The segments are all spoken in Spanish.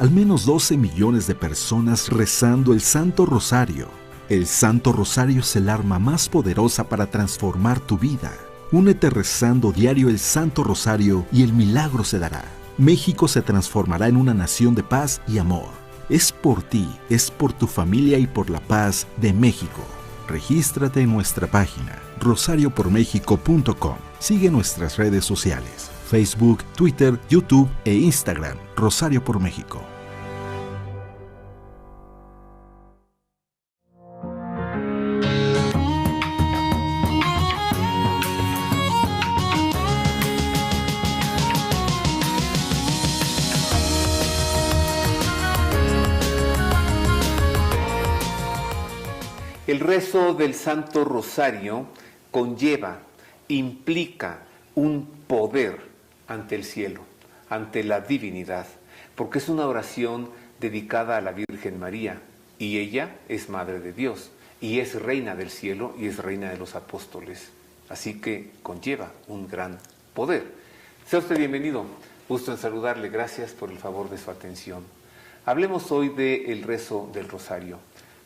al menos 12 millones de personas rezando el Santo Rosario. El Santo Rosario es el arma más poderosa para transformar tu vida. Únete rezando diario el Santo Rosario y el milagro se dará. México se transformará en una nación de paz y amor. Es por ti, es por tu familia y por la paz de México. Regístrate en nuestra página rosariopormexico.com. Sigue nuestras redes sociales: Facebook, Twitter, YouTube e Instagram. Rosario por México. El rezo del Santo Rosario conlleva, implica un poder ante el cielo, ante la divinidad, porque es una oración dedicada a la Virgen María, y ella es Madre de Dios, y es Reina del cielo, y es Reina de los apóstoles. Así que conlleva un gran poder. Sea usted bienvenido, gusto en saludarle, gracias por el favor de su atención. Hablemos hoy del rezo del Rosario.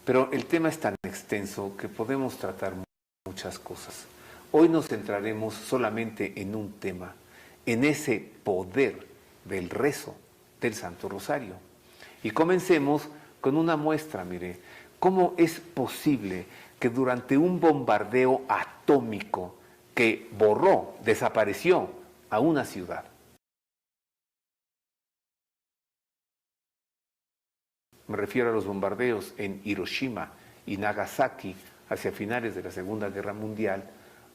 Pero el tema es tan extenso que podemos tratar muchas cosas. Hoy nos centraremos solamente en un tema, en ese poder del rezo del Santo Rosario. Y comencemos con una muestra, mire, cómo es posible que durante un bombardeo atómico que borró, desapareció a una ciudad, me refiero a los bombardeos en Hiroshima y Nagasaki hacia finales de la Segunda Guerra Mundial,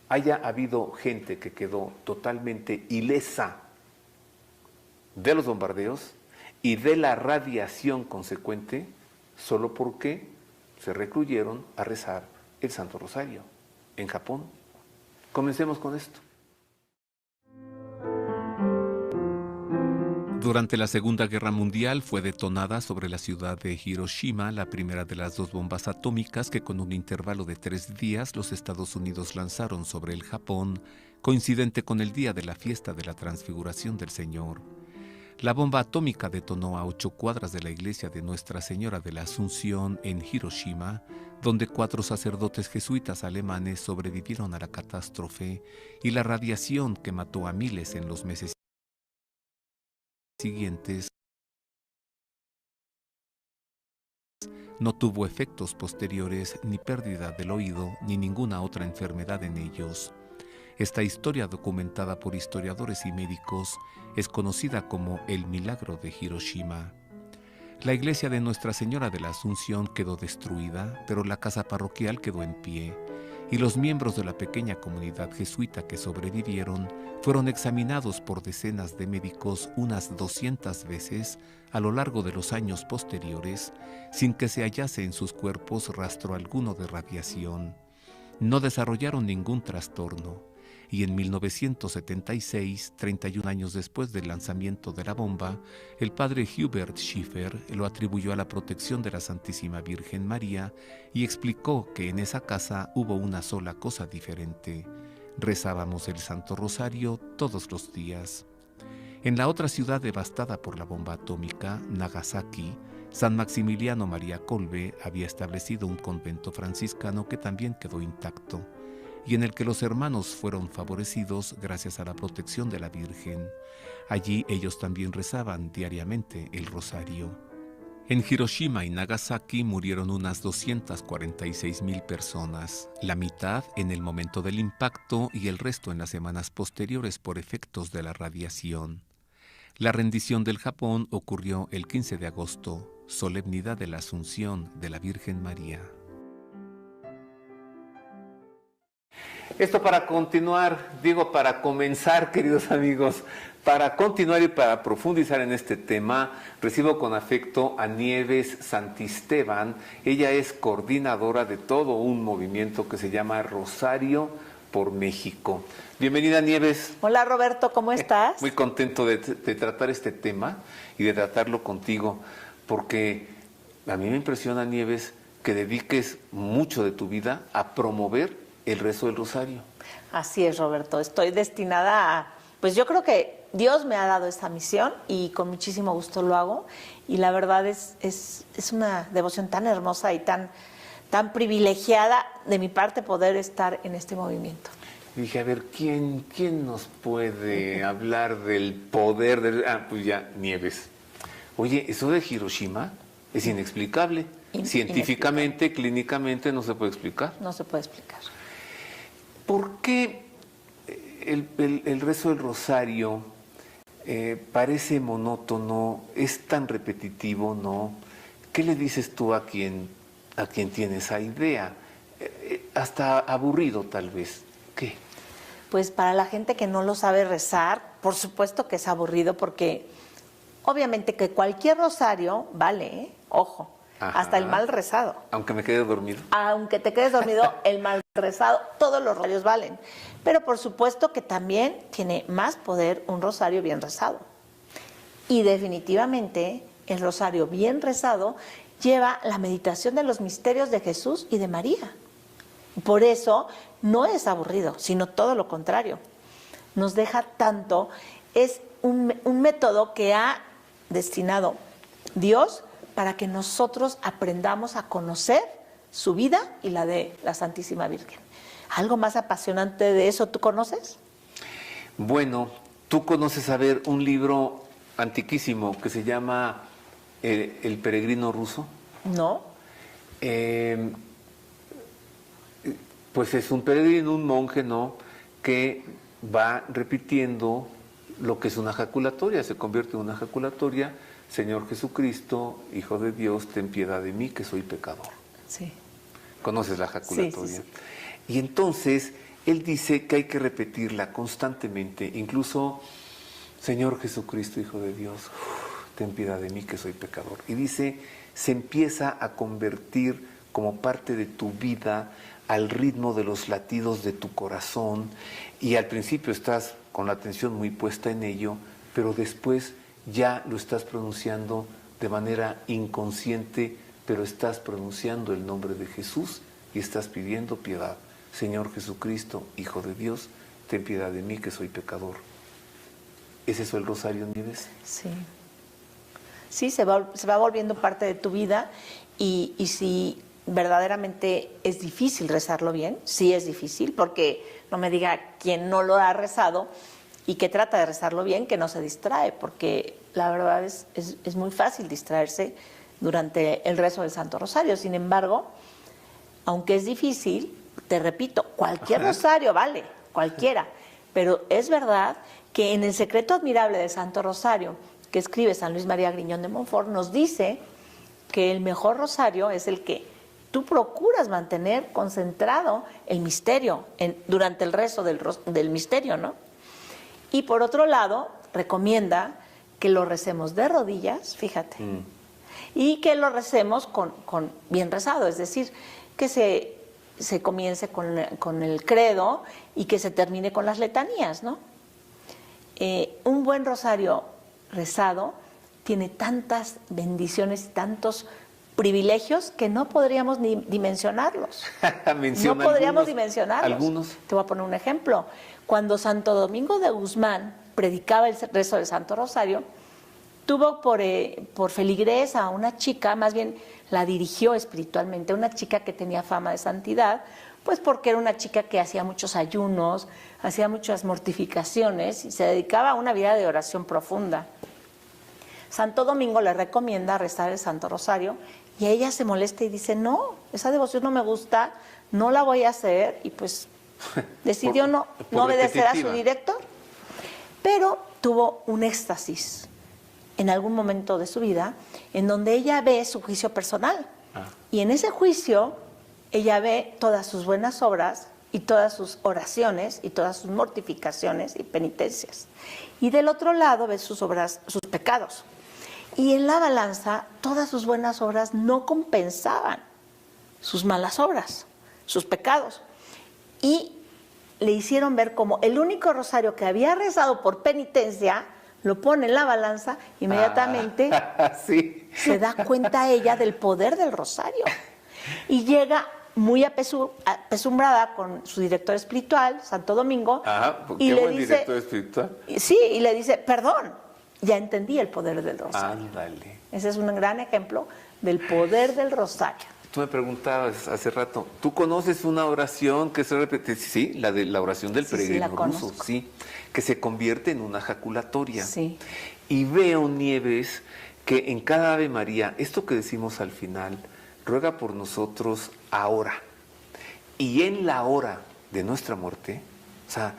haya habido gente que quedó totalmente ilesa de los bombardeos y de la radiación consecuente, solo porque se recluyeron a rezar el Santo Rosario en Japón. Comencemos con esto. Durante la Segunda Guerra Mundial fue detonada sobre la ciudad de Hiroshima la primera de las 2 bombas atómicas que con un intervalo de 3 días los Estados Unidos lanzaron sobre el Japón, coincidente con el día de la fiesta de la Transfiguración del Señor. La bomba atómica detonó a 8 cuadras de la iglesia de Nuestra Señora de la Asunción en Hiroshima, donde 4 sacerdotes jesuitas alemanes sobrevivieron a la catástrofe y la radiación que mató a miles en los meses siguientes no tuvo efectos posteriores, ni pérdida del oído, ni ninguna otra enfermedad en ellos. Esta historia, documentada por historiadores y médicos, es conocida como el Milagro de Hiroshima. La iglesia de Nuestra Señora de la Asunción quedó destruida, pero la casa parroquial quedó en pie, y los miembros de la pequeña comunidad jesuita que sobrevivieron fueron examinados por decenas de médicos unas 200 veces a lo largo de los años posteriores, sin que se hallase en sus cuerpos rastro alguno de radiación. No desarrollaron ningún trastorno, y en 1976, 31 años después del lanzamiento de la bomba, el padre Hubert Schiffer lo atribuyó a la protección de la Santísima Virgen María y explicó que en esa casa hubo una sola cosa diferente: rezábamos el Santo Rosario todos los días. En la otra ciudad devastada por la bomba atómica, Nagasaki, San Maximiliano María Kolbe había establecido un convento franciscano que también quedó intacto, y en el que los hermanos fueron favorecidos gracias a la protección de la Virgen. Allí ellos también rezaban diariamente el rosario. En Hiroshima y Nagasaki murieron unas 246,000 personas, la mitad en el momento del impacto y el resto en las semanas posteriores por efectos de la radiación. La rendición del Japón ocurrió el 15 de agosto, solemnidad de la Asunción de la Virgen María. Esto para continuar, para comenzar, queridos amigos, para continuar y para profundizar en este tema, recibo con afecto a Nieves Santisteban. Ella es coordinadora de todo un movimiento que se llama Rosario por México. Bienvenida, Nieves. Hola, Roberto, ¿cómo estás? Muy contento de tratar este tema y de tratarlo contigo, porque a mí me impresiona, Nieves, que dediques mucho de tu vida a promover el rezo del rosario. Así es, Roberto. Estoy destinada pues yo creo que Dios me ha dado esta misión y con muchísimo gusto lo hago. Y la verdad es una devoción tan hermosa y tan privilegiada de mi parte poder estar en este movimiento. Dije, a ver, ¿quién nos puede hablar del poder del... pues ya, Nieves. Oye, eso de Hiroshima es inexplicable. Científicamente, clínicamente no se puede explicar. No se puede explicar. ¿Por qué el rezo del rosario parece monótono, es tan repetitivo, ¿no? ¿Qué le dices tú a quien tiene esa idea? Hasta aburrido, tal vez. ¿Qué? Pues para la gente que no lo sabe rezar, por supuesto que es aburrido porque obviamente que cualquier rosario vale, ¿eh? Ojo, Ajá. Hasta el mal rezado. Aunque me quede dormido. Aunque te quedes dormido, el mal rezado, todos los rosarios valen. Pero por supuesto que también tiene más poder un rosario bien rezado. Y definitivamente el rosario bien rezado lleva la meditación de los misterios de Jesús y de María. Por eso no es aburrido, sino todo lo contrario. Nos deja tanto, es un método que ha destinado Dios para que nosotros aprendamos a conocer su vida y la de la Santísima Virgen. ¿Algo más apasionante de eso tú conoces? Bueno, tú conoces, a ver, un libro antiquísimo que se llama El peregrino ruso. No. Pues es un peregrino, un monje, ¿no?, que va repitiendo lo que es una jaculatoria, se convierte en una jaculatoria. Señor Jesucristo, Hijo de Dios, ten piedad de mí, que soy pecador. Sí. ¿Conoces la jaculatoria? Sí, sí, sí. Y entonces, él dice que hay que repetirla constantemente, incluso, Señor Jesucristo, Hijo de Dios, ten piedad de mí, que soy pecador. Y dice, se empieza a convertir como parte de tu vida, al ritmo de los latidos de tu corazón, y al principio estás con la atención muy puesta en ello, pero después ya lo estás pronunciando de manera inconsciente, pero estás pronunciando el nombre de Jesús y estás pidiendo piedad. Señor Jesucristo, Hijo de Dios, ten piedad de mí, que soy pecador. ¿Es eso el rosario, Nieves? Sí. Sí, se va volviendo parte de tu vida y si verdaderamente es difícil rezarlo bien, sí es difícil, porque no me diga quien no lo ha rezado y que trata de rezarlo bien, que no se distrae, porque la verdad es muy fácil distraerse durante el rezo del Santo Rosario. Sin embargo, aunque es difícil, te repito, cualquier rosario vale, cualquiera, pero es verdad que en el secreto admirable del Santo Rosario, que escribe San Luis María Griñón de Montfort, nos dice que el mejor rosario es el que tú procuras mantener concentrado el misterio durante el rezo del misterio, ¿no? Y por otro lado, recomienda que lo recemos de rodillas, fíjate, y que lo recemos con bien rezado, es decir, que se comience con el credo y que se termine con las letanías, ¿no? Un buen rosario rezado tiene tantas bendiciones y tantos privilegios que no podríamos ni dimensionarlos. No podríamos dimensionarlos. ¿Algunos? Te voy a poner un ejemplo. Cuando Santo Domingo de Guzmán predicaba el rezo del Santo Rosario, tuvo por feligrés a una chica, más bien la dirigió espiritualmente, una chica que tenía fama de santidad, pues porque era una chica que hacía muchos ayunos, hacía muchas mortificaciones y se dedicaba a una vida de oración profunda. Santo Domingo le recomienda rezar el Santo Rosario y ella se molesta y dice, no, esa devoción no me gusta, no la voy a hacer, y pues decidió no obedecer a su director, pero tuvo un éxtasis en algún momento de su vida en donde ella ve su juicio personal y en ese juicio ella ve todas sus buenas obras y todas sus oraciones y todas sus mortificaciones y penitencias, y del otro lado ve sus obras, sus pecados. Y en la balanza, todas sus buenas obras no compensaban sus malas obras, sus pecados. Y le hicieron ver como el único rosario que había rezado por penitencia, lo pone en la balanza, inmediatamente sí. se da cuenta ella del poder del rosario. Y llega muy apesumbrada con su director espiritual, Santo Domingo. Ajá, y qué le buen dice, director espiritual. Sí, y le dice, perdón, ya entendí el poder del rosario. Ándale. Ese es un gran ejemplo del poder del rosario. Tú me preguntabas hace rato, ¿tú conoces una oración que se repite? Sí, la de la oración del peregrino la ruso, conozco. sí, que se convierte en una jaculatoria. Sí. Y veo, Nieves, que en cada Ave María, esto que decimos al final, ruega por nosotros ahora. Y en la hora de nuestra muerte, o sea,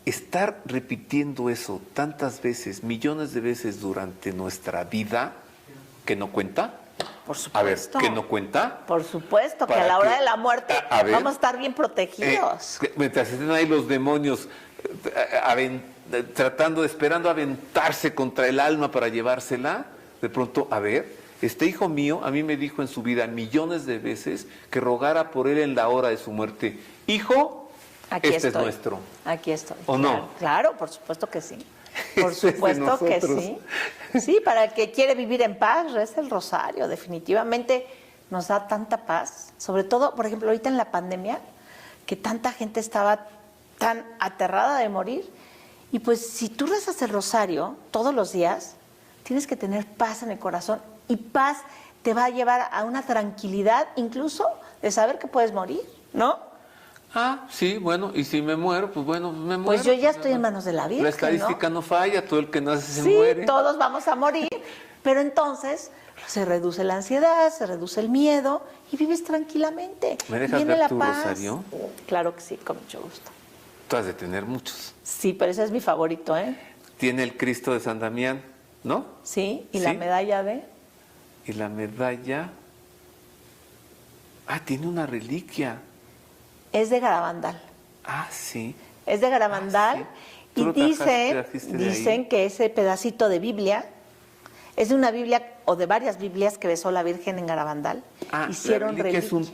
estar repitiendo eso tantas veces, millones de veces durante nuestra vida, que no cuenta. Por supuesto. A ver, ¿que no cuenta? Por supuesto, que Para a la hora que- de la muerte a ver, vamos a estar bien protegidos. Mientras estén ahí los demonios tratando, esperando aventarse contra el alma para llevársela, de pronto, a ver, este hijo mío a mí me dijo en su vida millones de veces que rogara por él en la hora de su muerte. Hijo, Aquí este estoy. es nuestro. Aquí estoy. ¿O claro, no? Claro, por supuesto que sí. Por Eso es de supuesto que nosotros. sí. Sí, para el que quiere vivir en paz, reza el rosario. Definitivamente nos da tanta paz. Sobre todo, por ejemplo, ahorita en la pandemia, que tanta gente estaba tan aterrada de morir. Y pues si tú rezas el rosario todos los días, tienes que tener paz en el corazón. Y paz te va a llevar a una tranquilidad, incluso de saber que puedes morir, ¿no? Ah, sí, bueno, y si me muero, pues bueno, me muero. Pues yo ya estoy en manos de la Virgen, La estadística no falla, todo el que nace se Sí, muere. todos vamos a morir, pero entonces se reduce la ansiedad, se reduce el miedo y vives tranquilamente. ¿Me dejas Viene ver la tu paz. rosario? Claro que sí, con mucho gusto. Tú has de tener muchos. Sí, pero ese es mi favorito, ¿eh? Tiene el Cristo de San Damián, ¿no? Sí, y la Sí. medalla de... Y la medalla... Ah, tiene una reliquia. Es de Garabandal. Ah, sí. Es de Garabandal. Ah, sí. ¿Tú Y lo trajiste de ahí? dicen que ese pedacito de Biblia es de una Biblia o de varias Biblias que besó la Virgen en Garabandal. Ah, Hicieron la reliquia es un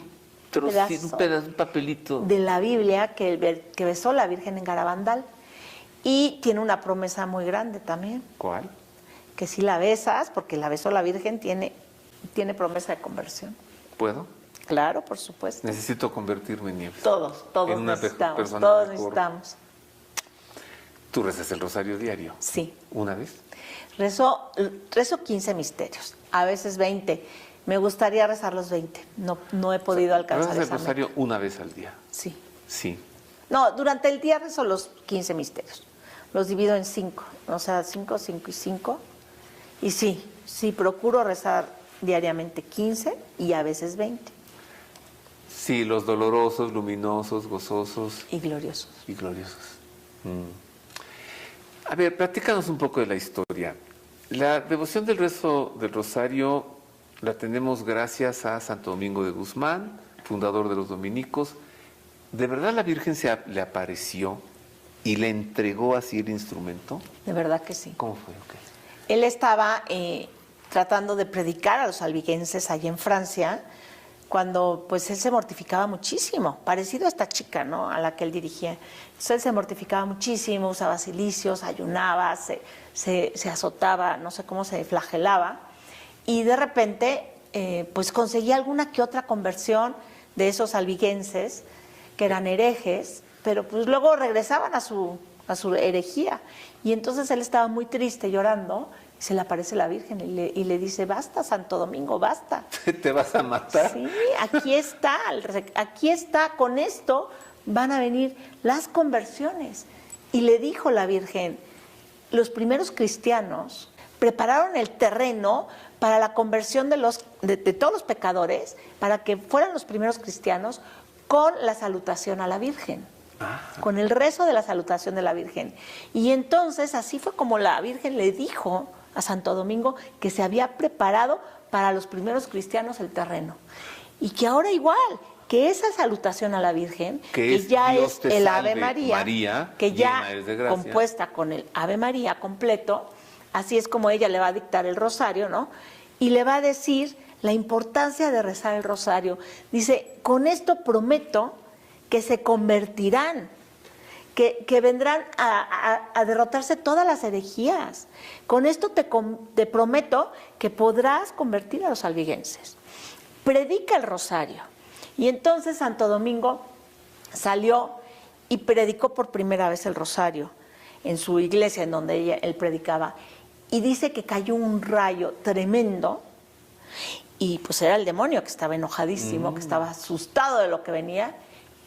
pedazo un papelito. de la Biblia que besó la Virgen en Garabandal. Y tiene una promesa muy grande también, ¿Cuál? que si la besas, porque la besó la Virgen, tiene promesa de conversión. ¿Puedo? Claro, por supuesto. Necesito convertirme en Nieves. Todos En una necesitamos, persona todos mejor. necesitamos. ¿Tú rezas el rosario diario? Sí. ¿Una vez? Rezo 15 misterios, a veces 20. Me gustaría rezar los 20. No he podido alcanzar ¿Rezas el esa meta. rosario una vez al día? Sí. Sí. No, durante el día rezo los 15 misterios. Los divido en 5, o sea, 5, 5 y 5. Y sí, procuro rezar diariamente 15 y a veces 20. Sí, los dolorosos, luminosos, gozosos Y gloriosos. y gloriosos. A ver, platícanos un poco de la historia. La devoción del rezo del rosario la tenemos gracias a Santo Domingo de Guzmán, fundador de los dominicos. ¿De verdad la Virgen le apareció y le entregó así el instrumento? De verdad que sí. ¿Cómo fue? Ok. Él estaba tratando de predicar a los albigenses allí en Francia, cuando pues él se mortificaba muchísimo, parecido a esta chica, ¿no?, a la que él dirigía. Entonces él se mortificaba muchísimo, usaba cilicios, ayunaba, se azotaba, no sé cómo se flagelaba, y de repente pues conseguía alguna que otra conversión de esos albigenses que eran herejes, pero pues luego regresaban a su herejía. Y entonces él estaba muy triste, llorando, y se le aparece la Virgen y le dice, basta, Santo Domingo, basta. ¿Te vas a matar? Sí, aquí está, con esto van a venir las conversiones. Y le dijo la Virgen, los primeros cristianos prepararon el terreno para la conversión de todos los pecadores, para que fueran los primeros cristianos, con la salutación a la Virgen. Con el rezo de la salutación de la Virgen. Y entonces así fue como la Virgen le dijo a Santo Domingo que se había preparado para los primeros cristianos el terreno. Y que ahora igual, que esa salutación a la Virgen, que ya Dios es te el salve, Ave María, María, que ya llena eres de gracia, compuesta con el Ave María completo, así es como ella le va a dictar el rosario, ¿no? Y le va a decir la importancia de rezar el rosario. Dice, con esto prometo que se convertirán, que vendrán a derrotarse todas las herejías. Con esto te prometo que podrás convertir a los albigenses. Predica el rosario Y entonces Santo Domingo salió y predicó por primera vez el rosario en su iglesia en donde él predicaba. Y dice que cayó un rayo tremendo y pues era el demonio que estaba enojadísimo, que estaba asustado de lo que venía,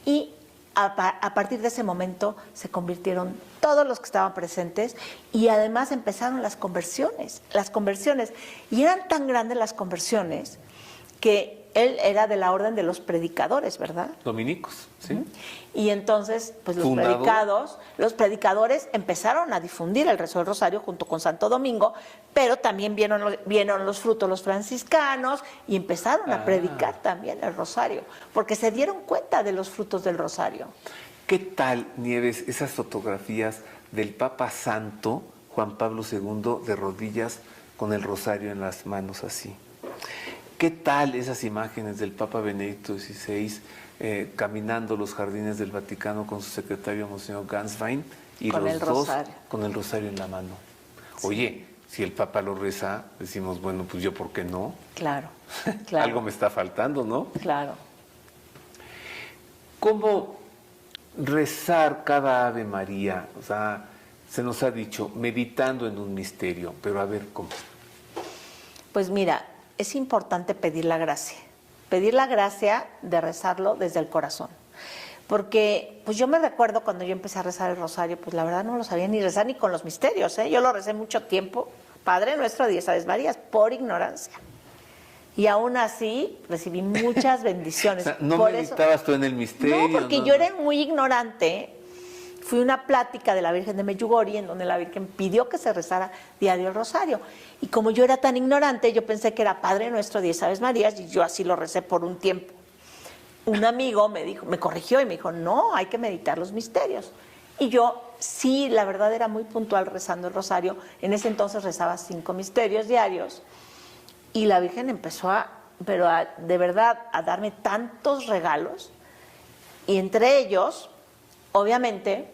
y a partir de ese momento se convirtieron todos los que estaban presentes y además empezaron las conversiones, y eran tan grandes las conversiones que él era de la orden de los predicadores, ¿verdad? Dominicos, sí. Y entonces, pues Fundador. los predicadores empezaron a difundir el rezo del rosario junto con Santo Domingo, pero también vieron los frutos los franciscanos y empezaron a predicar también el rosario, porque se dieron cuenta de los frutos del rosario. ¿Qué tal, Nieves, esas fotografías del Papa Santo Juan Pablo II de rodillas con el rosario en las manos así? ¿Qué tal esas imágenes del Papa Benedicto XVI caminando los jardines del Vaticano con su secretario Monseñor Ganswein y con los el dos rosario. con el rosario en la mano? Sí. Oye, si el Papa lo reza, decimos, bueno, pues yo, ¿por qué no? Claro, claro. Algo me está faltando, ¿no? Claro. ¿Cómo rezar cada Ave María? O sea, se nos ha dicho, meditando en un misterio, pero a ver, ¿cómo? Pues mira, es importante pedir la gracia de rezarlo desde el corazón. Porque pues yo me recuerdo cuando yo empecé a rezar el rosario, pues la verdad no lo sabía ni rezar ni con los misterios, ¿eh? Yo lo recé mucho tiempo, Padre Nuestro, 10 Aves Marías, por ignorancia. Y aún así recibí muchas bendiciones. O sea, ¿no por meditabas eso, tú en el misterio? no, porque yo era muy ignorante. Fui a una plática de la Virgen de Medjugorje en donde la Virgen pidió que se rezara diario el rosario. Y como yo era tan ignorante, yo pensé que era Padre Nuestro, 10 Aves Marías, y yo así lo recé por un tiempo. Un amigo me corrigió y me dijo, no, hay que meditar los misterios. Y yo, sí, la verdad era muy puntual rezando el rosario. En ese entonces rezaba 5 misterios diarios. Y la Virgen empezó de verdad, a darme tantos regalos. Y entre ellos, obviamente,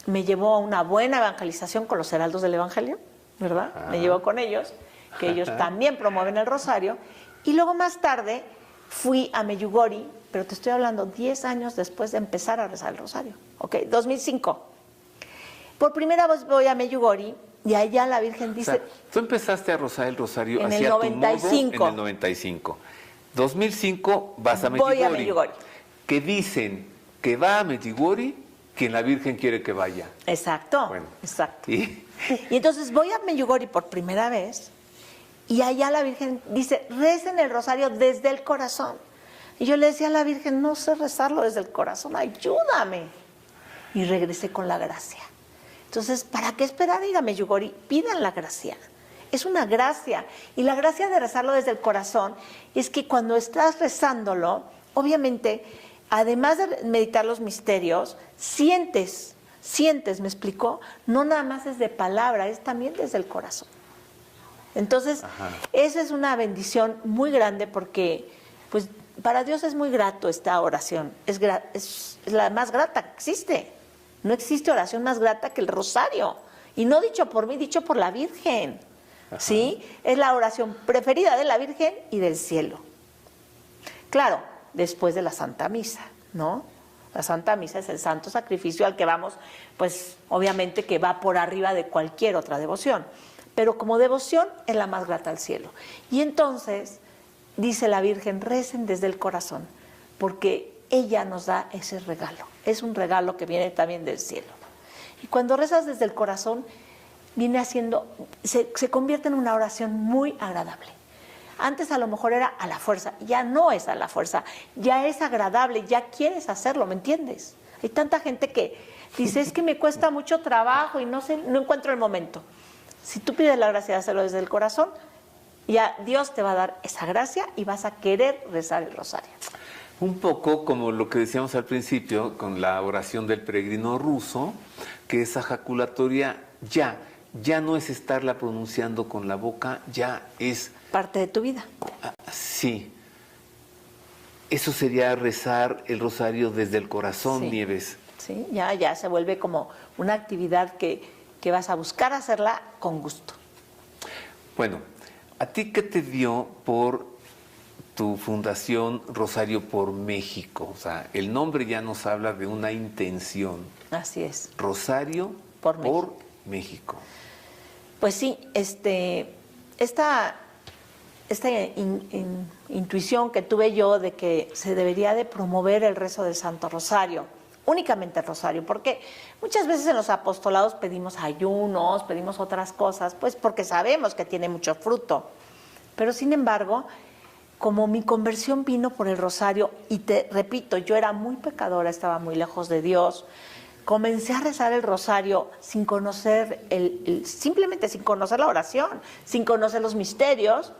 me llevó a una buena evangelización con los heraldos del Evangelio, ¿verdad? Me llevó con ellos, que ellos también promueven el rosario. Y luego más tarde fui a Medjugorje, pero te estoy hablando 10 años después de empezar a rezar el rosario, ¿ok? 2005. Por primera vez voy a Medjugorje y allá la Virgen dice... O sea, tú empezaste a rezar el rosario en hacia el 95. tu modo en el 95. 2005 vas a Voy a Medjugorje. Medjugorje. Que dicen que va a Medjugorje quien la Virgen quiere que vaya. Exacto, Bueno, exacto. ¿y? Y entonces voy a Medjugorje por primera vez y allá la Virgen dice, recen el rosario desde el corazón. Y yo le decía a la Virgen, no sé rezarlo desde el corazón, ayúdame. Y regresé con la gracia. Entonces, ¿para qué esperar ir a Medjugorje? Pidan la gracia. Es una gracia. Y la gracia de rezarlo desde el corazón es que cuando estás rezándolo, obviamente, además de meditar los misterios, sientes, ¿me explicó? No nada más es de palabra, es también desde el corazón. Entonces, esa es una bendición muy grande porque, pues, para Dios es muy grato esta oración. Es la más grata que existe. No existe oración más grata que el rosario. Y no dicho por mí, dicho por la Virgen. ¿Sí? Es la oración preferida de la Virgen y del cielo. Claro, después de la Santa Misa, ¿no? La Santa Misa es el santo sacrificio al que vamos, pues obviamente que va por arriba de cualquier otra devoción. Pero como devoción es la más grata al cielo. Y entonces, dice la Virgen, recen desde el corazón, porque ella nos da ese regalo. Es un regalo que viene también del cielo. Y cuando rezas desde el corazón, se convierte en una oración muy agradable. Antes a lo mejor era a la fuerza, ya no es a la fuerza, ya es agradable, ya quieres hacerlo, ¿me entiendes? Hay tanta gente que dice, es que me cuesta mucho trabajo y no encuentro el momento. Si tú pides la gracia de hacerlo desde el corazón, ya Dios te va a dar esa gracia y vas a querer rezar el rosario. Un poco como lo que decíamos al principio con la oración del peregrino ruso, que esa jaculatoria ya no es estarla pronunciando con la boca, ya es... parte de tu vida. Sí. Eso sería rezar el rosario desde el corazón, Sí. Nieves. Sí, ya se vuelve como una actividad que vas a buscar hacerla con gusto. Bueno, ¿a ti qué te dio por tu fundación Rosario por México. O sea, el nombre ya nos habla de una intención. Así es. Rosario por México. Pues sí, esta intuición que tuve yo de que se debería de promover el rezo del Santo Rosario, únicamente el Rosario, porque muchas veces en los apostolados pedimos ayunos, pedimos otras cosas, pues porque sabemos que tiene mucho fruto. Pero sin embargo, como mi conversión vino por el Rosario, y te repito, yo era muy pecadora, estaba muy lejos de Dios, comencé a rezar el Rosario sin conocer, simplemente sin conocer la oración, sin conocer los misterios,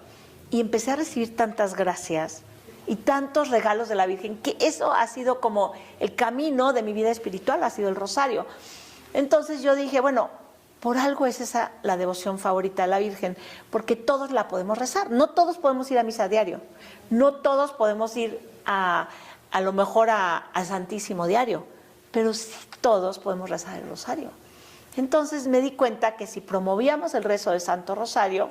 y empecé a recibir tantas gracias y tantos regalos de la Virgen, que eso ha sido como el camino de mi vida espiritual, ha sido el Rosario. Entonces yo dije, bueno, por algo es esa la devoción favorita a la Virgen, porque todos la podemos rezar. No todos podemos ir a misa diario, no todos podemos ir a lo mejor al Santísimo diario, pero sí todos podemos rezar el Rosario. Entonces me di cuenta que si promovíamos el rezo del Santo Rosario,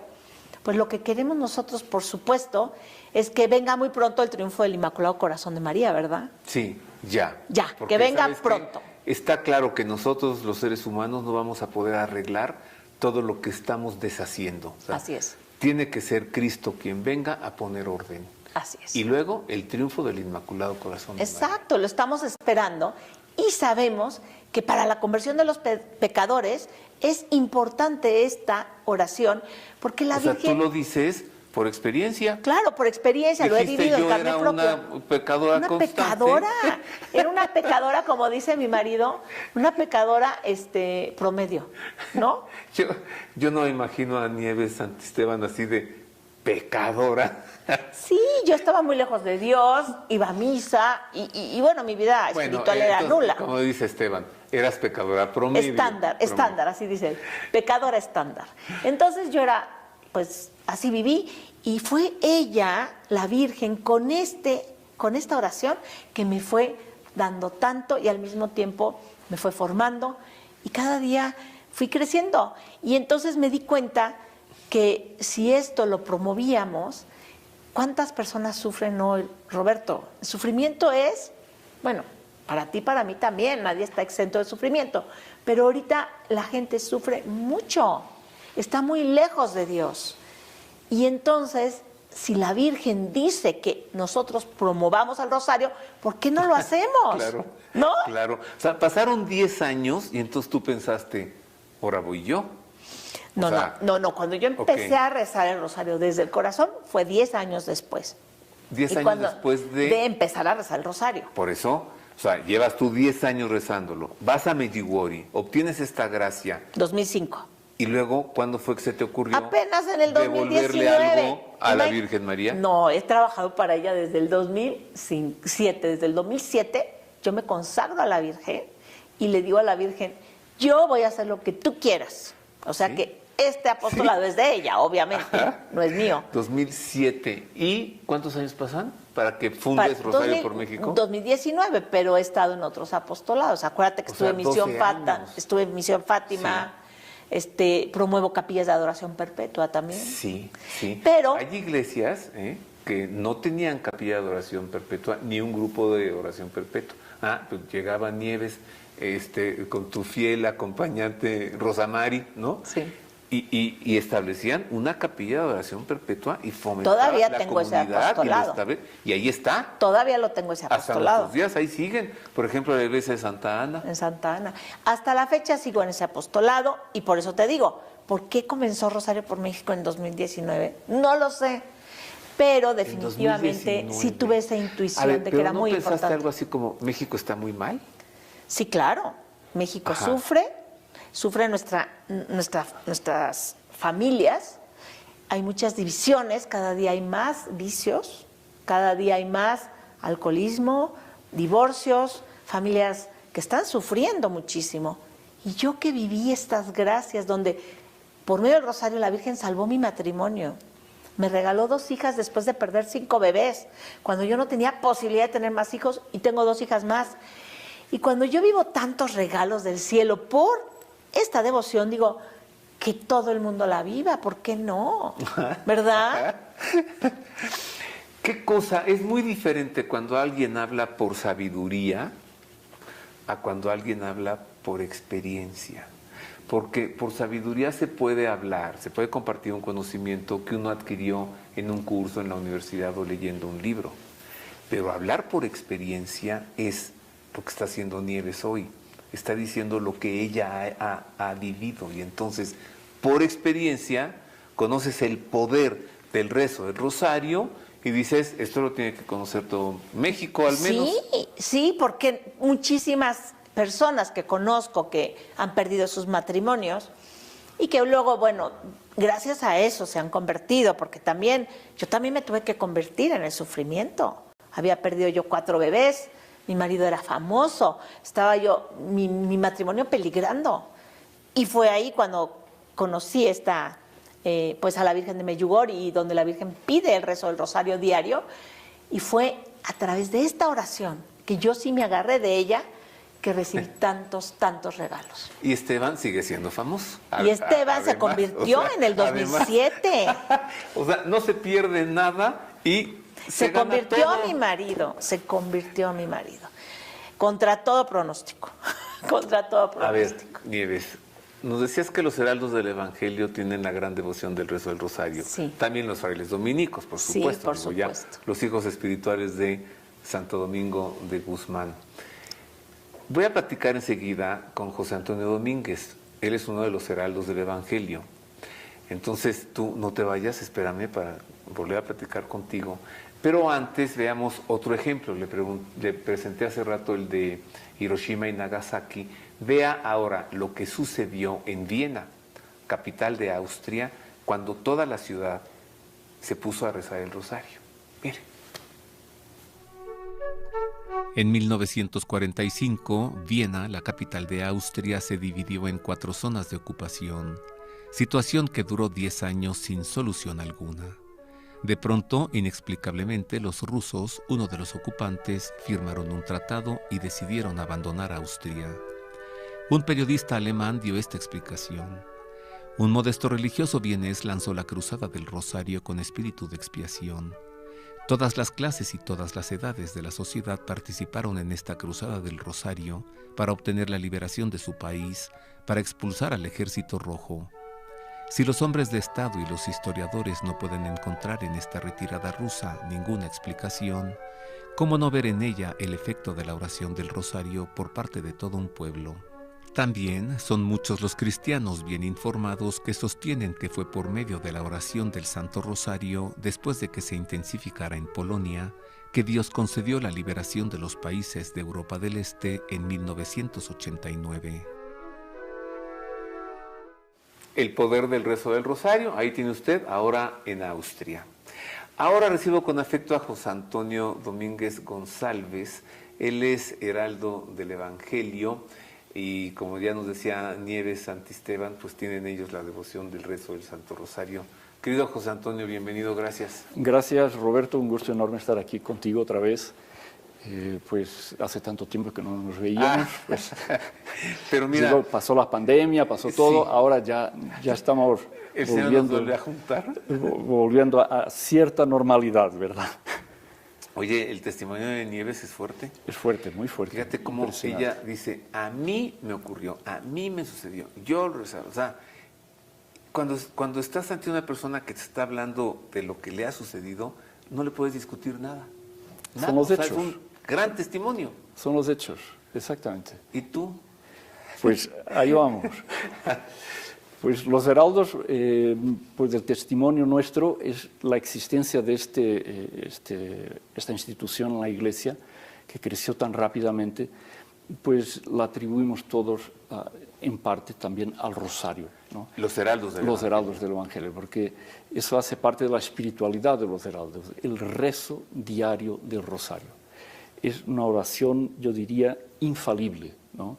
pues lo que queremos nosotros, por supuesto, es que venga muy pronto el triunfo del Inmaculado Corazón de María, ¿verdad? Sí, ya. Ya, porque que venga pronto. Está claro que nosotros, los seres humanos, no vamos a poder arreglar todo lo que estamos deshaciendo. O sea, así es. Tiene que ser Cristo quien venga a poner orden. Así es. Y luego el triunfo del Inmaculado Corazón de María. Exacto, lo estamos esperando y sabemos que para la conversión de los pecadores es importante esta oración, porque la Virgen... O sea, tú lo dices por experiencia. Claro, por experiencia, lo he vivido en carne propia. Una pecadora constante. Pecadora, era una pecadora, como dice mi marido, una pecadora promedio, ¿no? Yo no imagino a Nieves Santisteban así de pecadora. Sí, yo estaba muy lejos de Dios, iba a misa y bueno, mi vida espiritual era nula. Como dice Esteban, eras pecadora promedio. Estándar, así dice él, pecadora estándar. Entonces yo era, pues así viví y fue ella, la Virgen, con esta oración que me fue dando tanto y al mismo tiempo me fue formando y cada día fui creciendo. Y entonces me di cuenta que si esto lo promovíamos, ¿cuántas personas sufren hoy, Roberto? El sufrimiento es, bueno, para ti, para mí también, nadie está exento de sufrimiento, pero ahorita la gente sufre mucho, está muy lejos de Dios. Y entonces, si la Virgen dice que nosotros promovamos al Rosario, ¿por qué no lo hacemos? Claro, ¿no? Claro. O sea, pasaron 10 años y entonces tú pensaste, ahora voy yo. No, cuando yo empecé a rezar el Rosario desde el corazón fue 10 años después. 10 años después de empezar a rezar el Rosario. Por eso, o sea, llevas tú 10 años rezándolo, vas a Medjugorje, obtienes esta gracia. 2005. ¿Y luego cuándo fue que se te ocurrió? Apenas en el 2019. ¿Devolverle algo a la Virgen María? No, he trabajado para ella desde el 2007. Desde el 2007 yo me consagro a la Virgen y le digo a la Virgen, yo voy a hacer lo que tú quieras. O sea que este apostolado es de ella, obviamente, no es mío. 2007. ¿Y cuántos años pasan para que fundes Rosario por México? 2019, pero he estado en otros apostolados. Acuérdate que estuve en Misión Fátima, promuevo capillas de adoración perpetua también. Sí. Pero hay iglesias que no tenían capilla de adoración perpetua ni un grupo de oración perpetua. Pues llegaba Nieves con tu fiel acompañante Rosamari, ¿no? Sí. Y establecían una capilla de adoración perpetua y fomentaban todavía la tengo comunidad ese apostolado. Y ahí está. Todavía lo tengo ese apostolado. Hasta nuestros días ahí siguen. Por ejemplo, la iglesia de Santa Ana. En Santa Ana. Hasta la fecha sigo en ese apostolado y por eso te digo, ¿por qué comenzó Rosario por México en 2019? No lo sé. Pero definitivamente sí tuve esa intuición de que era muy importante. ¿No pensaste algo así como México está muy mal? Sí, claro. México sufre nuestras familias, hay muchas divisiones, cada día hay más vicios, cada día hay más alcoholismo, divorcios, familias que están sufriendo muchísimo. Y yo que viví estas gracias donde por medio del Rosario la Virgen salvó mi matrimonio, me regaló 2 hijas después de perder 5 bebés, cuando yo no tenía posibilidad de tener más hijos y tengo 2 hijas más. Y cuando yo vivo tantos regalos del cielo por esta devoción, digo, que todo el mundo la viva, ¿por qué no? ¿Verdad? ¿Qué cosa? Es muy diferente cuando alguien habla por sabiduría a cuando alguien habla por experiencia. Porque por sabiduría se puede hablar, se puede compartir un conocimiento que uno adquirió en un curso en la universidad o leyendo un libro. Pero hablar por experiencia es lo que está haciendo Nieves hoy. Está diciendo lo que ella ha vivido. Y entonces, por experiencia, conoces el poder del rezo del rosario y dices, esto lo tiene que conocer todo México al menos. Sí, porque muchísimas personas que conozco que han perdido sus matrimonios y que luego, bueno, gracias a eso se han convertido, porque yo también me tuve que convertir en el sufrimiento. Había perdido yo 4 bebés, mi marido era famoso, estaba mi matrimonio peligrando. Y fue ahí cuando conocí pues a la Virgen de Medjugorje, y donde la Virgen pide el rezo del rosario diario, y fue a través de esta oración que yo sí me agarré de ella, que recibí tantos regalos. Y Esteban sigue siendo famoso. Y Esteban se convirtió en el 2007. O sea, no se pierde nada y se convirtió a mi marido, contra todo pronóstico, contra todo pronóstico. A ver, Nieves, nos decías que los heraldos del Evangelio tienen la gran devoción del rezo del rosario. Sí. También los frailes dominicos, por supuesto. Sí, por supuesto. Ya los hijos espirituales de Santo Domingo de Guzmán. Voy a platicar enseguida con José Antonio Domínguez. Él es uno de los heraldos del Evangelio. Entonces tú no te vayas, espérame para volver a platicar contigo. Pero antes veamos otro ejemplo. Le presenté hace rato el de Hiroshima y Nagasaki. Vea ahora lo que sucedió en Viena, capital de Austria, cuando toda la ciudad se puso a rezar el rosario. Mire. En 1945, Viena, la capital de Austria, se dividió en 4 zonas de ocupación, situación que duró 10 años sin solución alguna. De pronto, inexplicablemente, los rusos, uno de los ocupantes, firmaron un tratado y decidieron abandonar Austria. Un periodista alemán dio esta explicación. Un modesto religioso vienés lanzó la Cruzada del Rosario con espíritu de expiación. Todas las clases y todas las edades de la sociedad participaron en esta Cruzada del Rosario para obtener la liberación de su país, para expulsar al Ejército Rojo. Si los hombres de Estado y los historiadores no pueden encontrar en esta retirada rusa ninguna explicación, ¿cómo no ver en ella el efecto de la oración del Rosario por parte de todo un pueblo? También son muchos los cristianos bien informados que sostienen que fue por medio de la oración del Santo Rosario, después de que se intensificara en Polonia, que Dios concedió la liberación de los países de Europa del Este en 1989. El poder del rezo del rosario, ahí tiene usted, ahora en Austria. Ahora recibo con afecto a José Antonio Domínguez González. Él es heraldo del Evangelio. Y como ya nos decía Nieves Santisteban, pues tienen ellos la devoción del rezo del Santo Rosario. Querido José Antonio, bienvenido, gracias. Gracias, Roberto, un gusto enorme estar aquí contigo otra vez. Pues hace tanto tiempo que no nos veíamos. Pues, pero mira, pasó la pandemia, pasó todo, sí. Ahora ya estamos volviendo a cierta normalidad, ¿verdad? Oye, el testimonio de Nieves es fuerte. Es fuerte, muy fuerte. Fíjate cómo ella dice, a mí me ocurrió, a mí me sucedió, yo lo rezaba. O sea, cuando estás ante una persona que te está hablando de lo que le ha sucedido, no le puedes discutir nada. Son los hechos. Es un gran testimonio. Son los hechos, exactamente. ¿Y tú? Pues ahí vamos. Pues los heraldos, pues el testimonio nuestro es la existencia de esta institución en la Iglesia, que creció tan rápidamente, pues la atribuimos todos en parte también al rosario, ¿no? Los heraldos del Evangelio, porque eso hace parte de la espiritualidad de los heraldos, el rezo diario del rosario. Es una oración, yo diría, infalible, ¿no?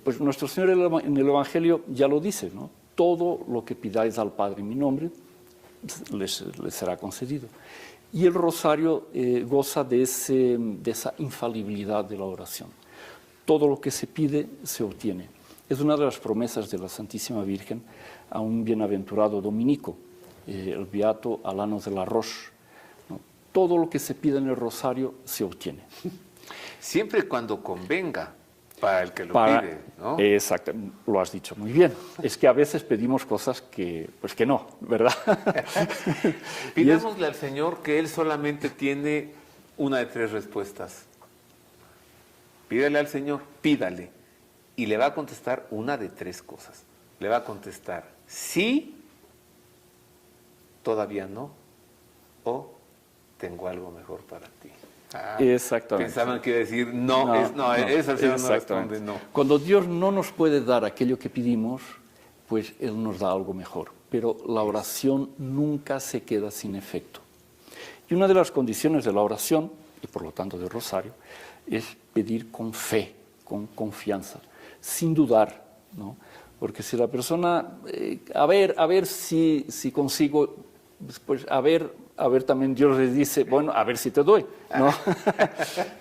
Pues nuestro Señor en el Evangelio ya lo dice, ¿no? Todo lo que pidáis al Padre en mi nombre les será concedido. Y el rosario goza de esa infalibilidad de la oración. Todo lo que se pide se obtiene. Es una de las promesas de la Santísima Virgen a un bienaventurado dominico, el beato Alano de la Roche, ¿no? todo lo que se pide en el rosario se obtiene. Siempre y cuando convenga para el que lo pide, ¿no? Exacto, lo has dicho muy bien. Es que a veces pedimos cosas que, pues que no, ¿verdad? Pidámosle al Señor que Él solamente tiene una de tres respuestas. Pídale al Señor, pídale. Y le va a contestar una de tres cosas. Le va a contestar sí, todavía no, o tengo algo mejor para ti. Exactamente. Pensaban que iba a decir no, eso el Señor no responde no. Cuando Dios no nos puede dar aquello que pedimos, pues Él nos da algo mejor. Pero la oración nunca se queda sin efecto. Y una de las condiciones de la oración, y por lo tanto del rosario, es pedir con fe, con confianza, sin dudar, ¿no? Porque si la persona, a ver si consigo, pues a ver también Dios le dice, bueno, a ver si te doy, ¿no?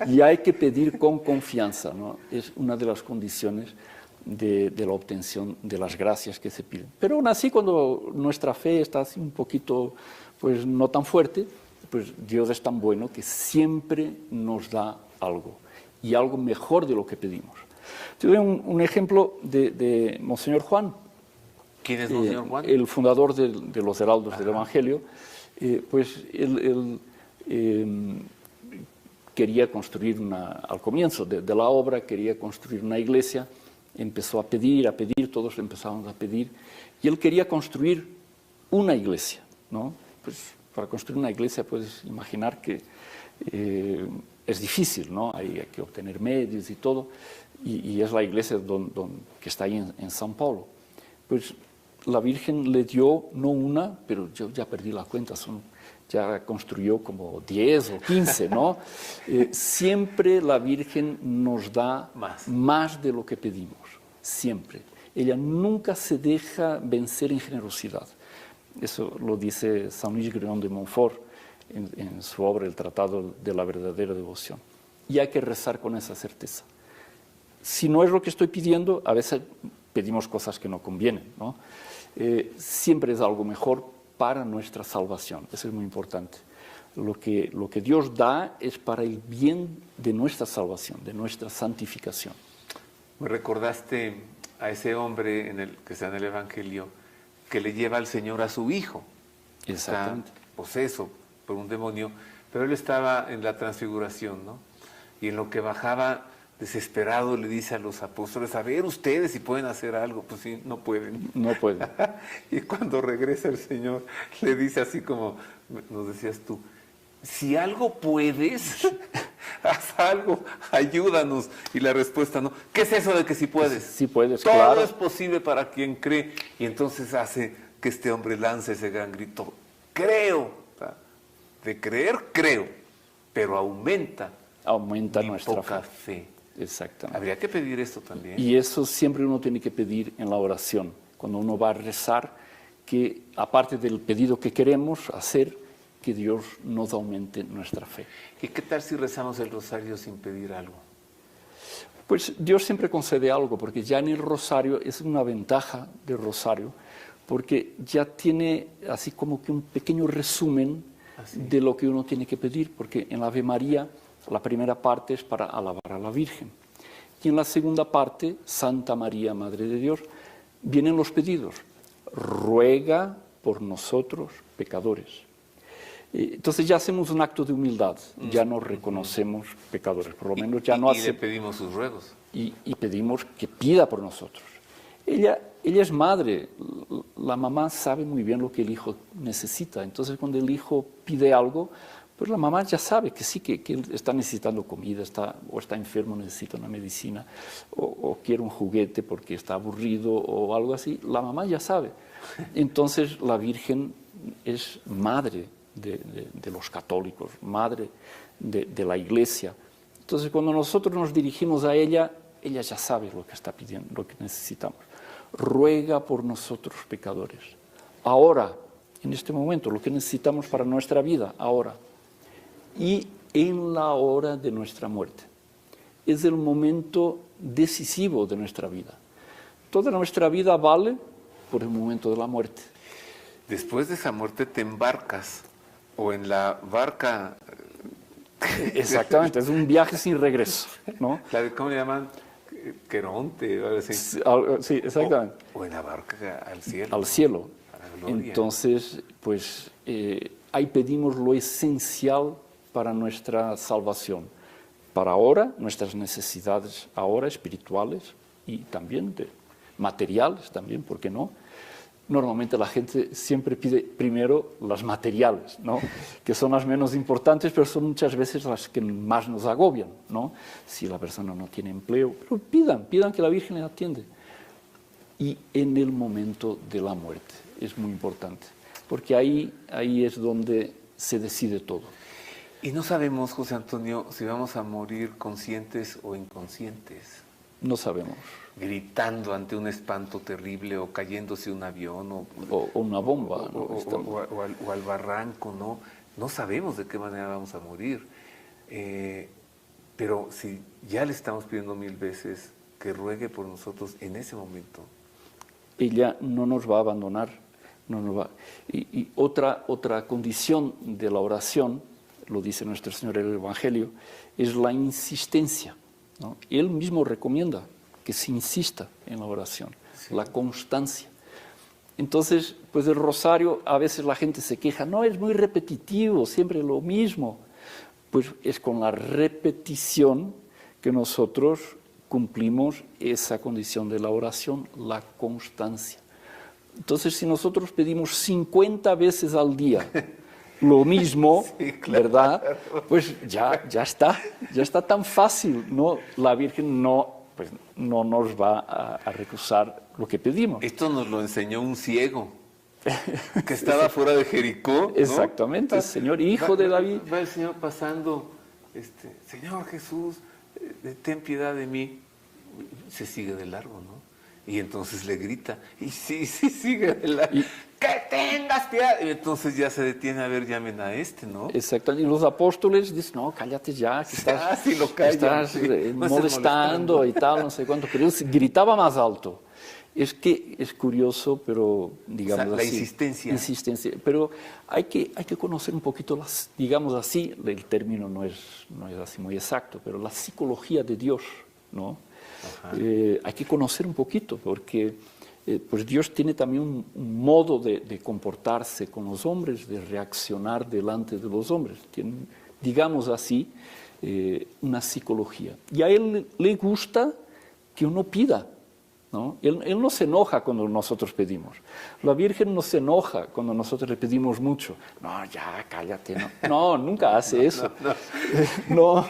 Y hay que pedir con confianza, ¿no? Es una de las condiciones de la obtención de las gracias que se piden. Pero aún así, cuando nuestra fe está así un poquito, pues no tan fuerte, pues Dios es tan bueno que siempre nos da algo, y algo mejor de lo que pedimos. Te doy un ejemplo de Monseñor Juan. ¿Quién es Monseñor Juan? El fundador de los Heraldos del Evangelio. Pues él quería construir al comienzo de la obra, quería construir una iglesia, empezó a pedir, todos empezaron a pedir, y él quería construir una iglesia, ¿no? Pues para construir una iglesia puedes imaginar que es difícil, ¿no? Hay que obtener medios y todo, y es la iglesia que está ahí en São Paulo. Pues la Virgen le dio, no una, pero yo ya perdí la cuenta, ya construyó como 10 o 15, ¿no? Siempre la Virgen nos da más de lo que pedimos, siempre. Ella nunca se deja vencer en generosidad. Eso lo dice San Luis Grignon de Montfort en su obra El Tratado de la Verdadera Devoción. Y hay que rezar con esa certeza. Si no es lo que estoy pidiendo, a veces pedimos cosas que no convienen, ¿no? Siempre es algo mejor para nuestra salvación. Eso es muy importante. Lo que Dios da es para el bien de nuestra salvación, de nuestra santificación. Me recordaste a ese hombre que está en el Evangelio, que le lleva al Señor a su hijo. Exactamente. Está poseso por un demonio, pero él estaba en la transfiguración, ¿no? Y en lo que bajaba, desesperado, le dice a los apóstoles, a ver ustedes si pueden hacer algo. Pues sí, no pueden. No pueden. Y cuando regresa el Señor, le dice así como nos decías tú, si algo puedes, haz algo, ayúdanos. Y la respuesta, ¿no? ¿Qué es eso de que si puedes? Sí puedes, todo claro. es posible para quien cree. Y entonces hace que este hombre lance ese gran grito, creo. De creer, creo, pero aumenta nuestra poca fe. Exactamente. Habría que pedir esto también. Y eso siempre uno tiene que pedir en la oración, cuando uno va a rezar, que aparte del pedido que queremos hacer, que Dios nos aumente nuestra fe. ¿Y qué tal si rezamos el rosario sin pedir algo? Pues Dios siempre concede algo, porque ya en el rosario es una ventaja del rosario, porque ya tiene así como que un pequeño resumen de lo que uno tiene que pedir, porque en la Ave María la primera parte es para alabar a la Virgen, y en la segunda parte, Santa María, Madre de Dios, vienen los pedidos. Ruega por nosotros, pecadores. Entonces ya hacemos un acto de humildad, ya nos reconocemos pecadores, por lo menos ya no hace... Y le pedimos sus ruegos. Y pedimos que pida por nosotros. Ella es madre, la mamá sabe muy bien lo que el hijo necesita, entonces cuando el hijo pide algo, pues la mamá ya sabe que sí, que él está necesitando comida, o está enfermo, necesita una medicina, o quiere un juguete porque está aburrido o algo así, la mamá ya sabe. Entonces la Virgen es madre de los católicos, madre de la Iglesia. Entonces cuando nosotros nos dirigimos a ella ya sabe lo que está pidiendo, lo que necesitamos. Ruega por nosotros pecadores. Ahora, en este momento, lo que necesitamos para nuestra vida, ahora. Y en la hora de nuestra muerte. Es el momento decisivo de nuestra vida. Toda nuestra vida vale por el momento de la muerte. Después de esa muerte te embarcas O en la barca. Exactamente, es un viaje sin regreso, ¿no? ¿Cómo le llaman? Queronte, o algo así. Sí, exactamente. O en la barca al cielo. Al cielo. A la gloria. Entonces, pues ahí pedimos lo esencial para nuestra salvación. Para ahora, nuestras necesidades ahora espirituales y también materiales, también, ¿por qué no? Normalmente la gente siempre pide primero las materiales, ¿no? Que son las menos importantes, pero son muchas veces las que más nos agobian, ¿no? Si la persona no tiene empleo, pero pidan que la Virgen les atiende. Y en el momento de la muerte, es muy importante, porque ahí es donde se decide todo. Y no sabemos, José Antonio, si vamos a morir conscientes o inconscientes. No sabemos. Gritando ante un espanto terrible o cayéndose un avión o una bomba. O al barranco, ¿no? No sabemos de qué manera vamos a morir. Pero si ya le estamos pidiendo 1000 veces que ruegue por nosotros en ese momento. Ella no nos va a abandonar. No nos va. Y otra condición de la oración, lo dice nuestro Señor en el Evangelio, es la insistencia, ¿no? Él mismo recomienda que se insista en la oración, sí. La constancia. Entonces, pues el rosario, a veces la gente se queja, no, es muy repetitivo, siempre lo mismo. Pues es con la repetición que nosotros cumplimos esa condición de la oración, la constancia. Entonces, si nosotros pedimos 50 veces al día lo mismo, sí, claro, ¿verdad? Pues ya está tan fácil, ¿no? La Virgen no nos va a recusar lo que pedimos. Esto nos lo enseñó un ciego que estaba fuera de Jericó, ¿no? Exactamente, el Señor, hijo de David. Va el Señor pasando, Señor Jesús, ten piedad de mí. Se sigue de largo, ¿no? Y entonces le grita, y sí, sigue de largo. ¡Que tengas piedad! Y entonces ya se detiene, a ver, llamen a ¿no? Exactamente. Y los apóstoles dicen, no, cállate ya, que estás, molestando y tal, no sé cuánto. Pero él gritaba más alto. Es que es curioso, pero digamos la así. Insistencia. Pero hay que conocer un poquito, digamos así, el término no es así muy exacto, pero la psicología de Dios, ¿no? Hay que conocer un poquito, porque pues Dios tiene también un modo de comportarse con los hombres, de reaccionar delante de los hombres. Tiene, digamos así, una psicología. Y a Él le gusta que uno pida, ¿no? Él no se enoja cuando nosotros pedimos. La Virgen no se enoja cuando nosotros le pedimos mucho. No, ya, cállate. No, nunca hace eso. No,